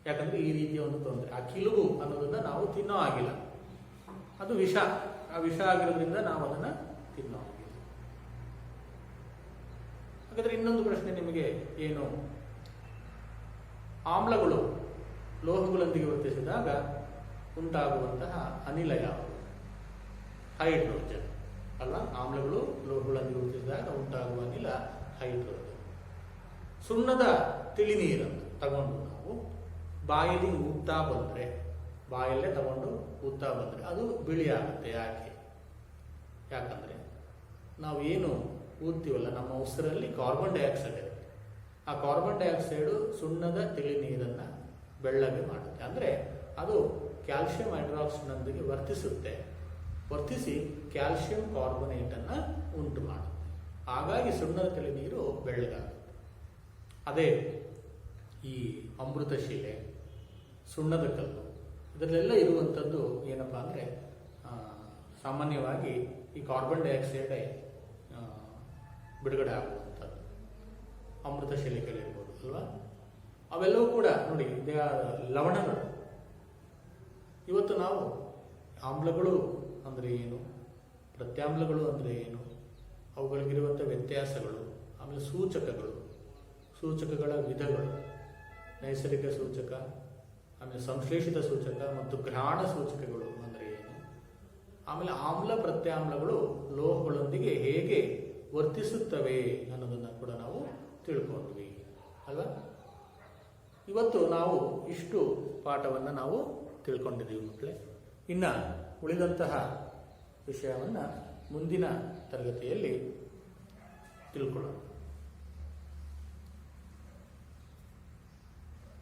ಯಾಕಂದ್ರೆ ಈ ರೀತಿಯ ಒಂದು ತೊಂದರೆ. ಆ ಕಿಲುಬು ಅನ್ನೋದನ್ನ ನಾವು ತಿನ್ನೋ ಆಗಿಲ್ಲ, ಅದು ವಿಷ. ಆ ವಿಷ ಆಗಿರೋದ್ರಿಂದ ನಾವು ಅದನ್ನ ತಿನ್ನೋ ಆಗಿಲ್ಲ. ಹಾಗಾದ್ರೆ ಇನ್ನೊಂದು ಪ್ರಶ್ನೆ ನಿಮಗೆ ಏನು? ಆಮ್ಲಗಳು ಲೋಹಗಳೊಂದಿಗೆ ವರ್ತಿಸಿದಾಗ ಉಂಟಾಗುವಂತಹ ಅನಿಲ ಯಾವುದು? ಹೈಡ್ರೋಜನ್. ಅಲ್ವಾ? ಆಮ್ಲಗಳು ಲೋಹಗಳೊಂದಿಗೆ ವರ್ತಿಸಿದಾಗ ಉಂಟಾಗುವ ಅನಿಲ ಹೈಡ್ರೋಜನ್. ಸುಣ್ಣದ ತಿಳಿನೀರನ್ನು ತಗೊಂಡು ನಾವು ಬಾಯಲ್ಲಿ ಊದ್ತಾ ಬಂದರೆ, ಬಾಯಲ್ಲೇ ತಗೊಂಡು ಊದ್ತಾ ಬಂದರೆ ಅದು ಬಿಳಿ ಆಗುತ್ತೆ. ಯಾಕಂದರೆ ನಾವು ಏನು ಊದ್ತೀವಲ್ಲ, ನಮ್ಮ ಉಸಿರಲ್ಲಿ ಕಾರ್ಬನ್ ಡೈಆಕ್ಸೈಡ್ ಇರುತ್ತೆ. ಆ ಕಾರ್ಬನ್ ಡೈಆಕ್ಸೈಡು ಸುಣ್ಣದ ತಿಳಿ ನೀರನ್ನು ಬೆಳ್ಳಗೆ ಮಾಡುತ್ತೆ. ಅಂದರೆ ಅದು ಕ್ಯಾಲ್ಸಿಯಂ ಹೈಡ್ರಾಕ್ಸೈಡ್ನೊಂದಿಗೆ ವರ್ತಿಸಿ ಕ್ಯಾಲ್ಸಿಯಂ ಕಾರ್ಬೊನೇಟನ್ನು ಉಂಟು ಮಾಡುತ್ತೆ. ಹಾಗಾಗಿ ಸುಣ್ಣದ ತಿಳಿ ನೀರು ಬೆಳ್ಳಗಾಗುತ್ತೆ. ಅದೇ ಈ ಅಮೃತಶಿಲೆ, ಸುಣ್ಣದ ಕಲ್ಲು, ಇದರಲ್ಲೆಲ್ಲ ಇರುವಂಥದ್ದು ಏನಪ್ಪ ಅಂದರೆ ಸಾಮಾನ್ಯವಾಗಿ ಈ ಕಾರ್ಬನ್ ಡೈಆಕ್ಸೈಡೇ ಬಿಡುಗಡೆ ಆಗುವಂಥದ್ದು. ಅಮೃತಶಿಲೆಗಳಿರ್ಬೋದು ಅಲ್ವಾ? ಅವೆಲ್ಲವೂ ಕೂಡ ನೋಡಿ, ಲವಣಗಳು. ಇವತ್ತು ನಾವು ಆಮ್ಲಗಳು ಅಂದರೆ ಏನು, ಪ್ರತ್ಯಾಮ್ಲಗಳು ಅಂದರೆ ಏನು, ಅವುಗಳಿಗಿರುವಂಥ ವ್ಯತ್ಯಾಸಗಳು, ಆಮೇಲೆ ಸೂಚಕಗಳ ವಿಧಗಳು, ನೈಸರ್ಗಿಕ ಸೂಚಕ, ಆಮೇಲೆ ಸಂಶ್ಲೇಷಿತ ಸೂಚಕ ಮತ್ತು ಗ್ರಹಣ ಸೂಚಕಗಳು ಅಂದರೆ ಏನು, ಆಮೇಲೆ ಆಮ್ಲ ಪ್ರತ್ಯಾಮ್ಲಗಳು ಲೋಹಗಳೊಂದಿಗೆ ಹೇಗೆ ವರ್ತಿಸುತ್ತವೆ ಅನ್ನೋದನ್ನು ಕೂಡ ನಾವು ತಿಳ್ಕೊಂಡ್ವಿ ಅಲ್ವಾ? ಇವತ್ತು ನಾವು ಇಷ್ಟು ಪಾಠವನ್ನು ನಾವು ತಿಳ್ಕೊಂಡಿದ್ದೀವಿ ಮಕ್ಕಳೇ. ಇನ್ನು ಉಳಿದಂತಹ ವಿಷಯವನ್ನು ಮುಂದಿನ ತರಗತಿಯಲ್ಲಿ ತಿಳ್ಕೊಳ್ಳೋಣ.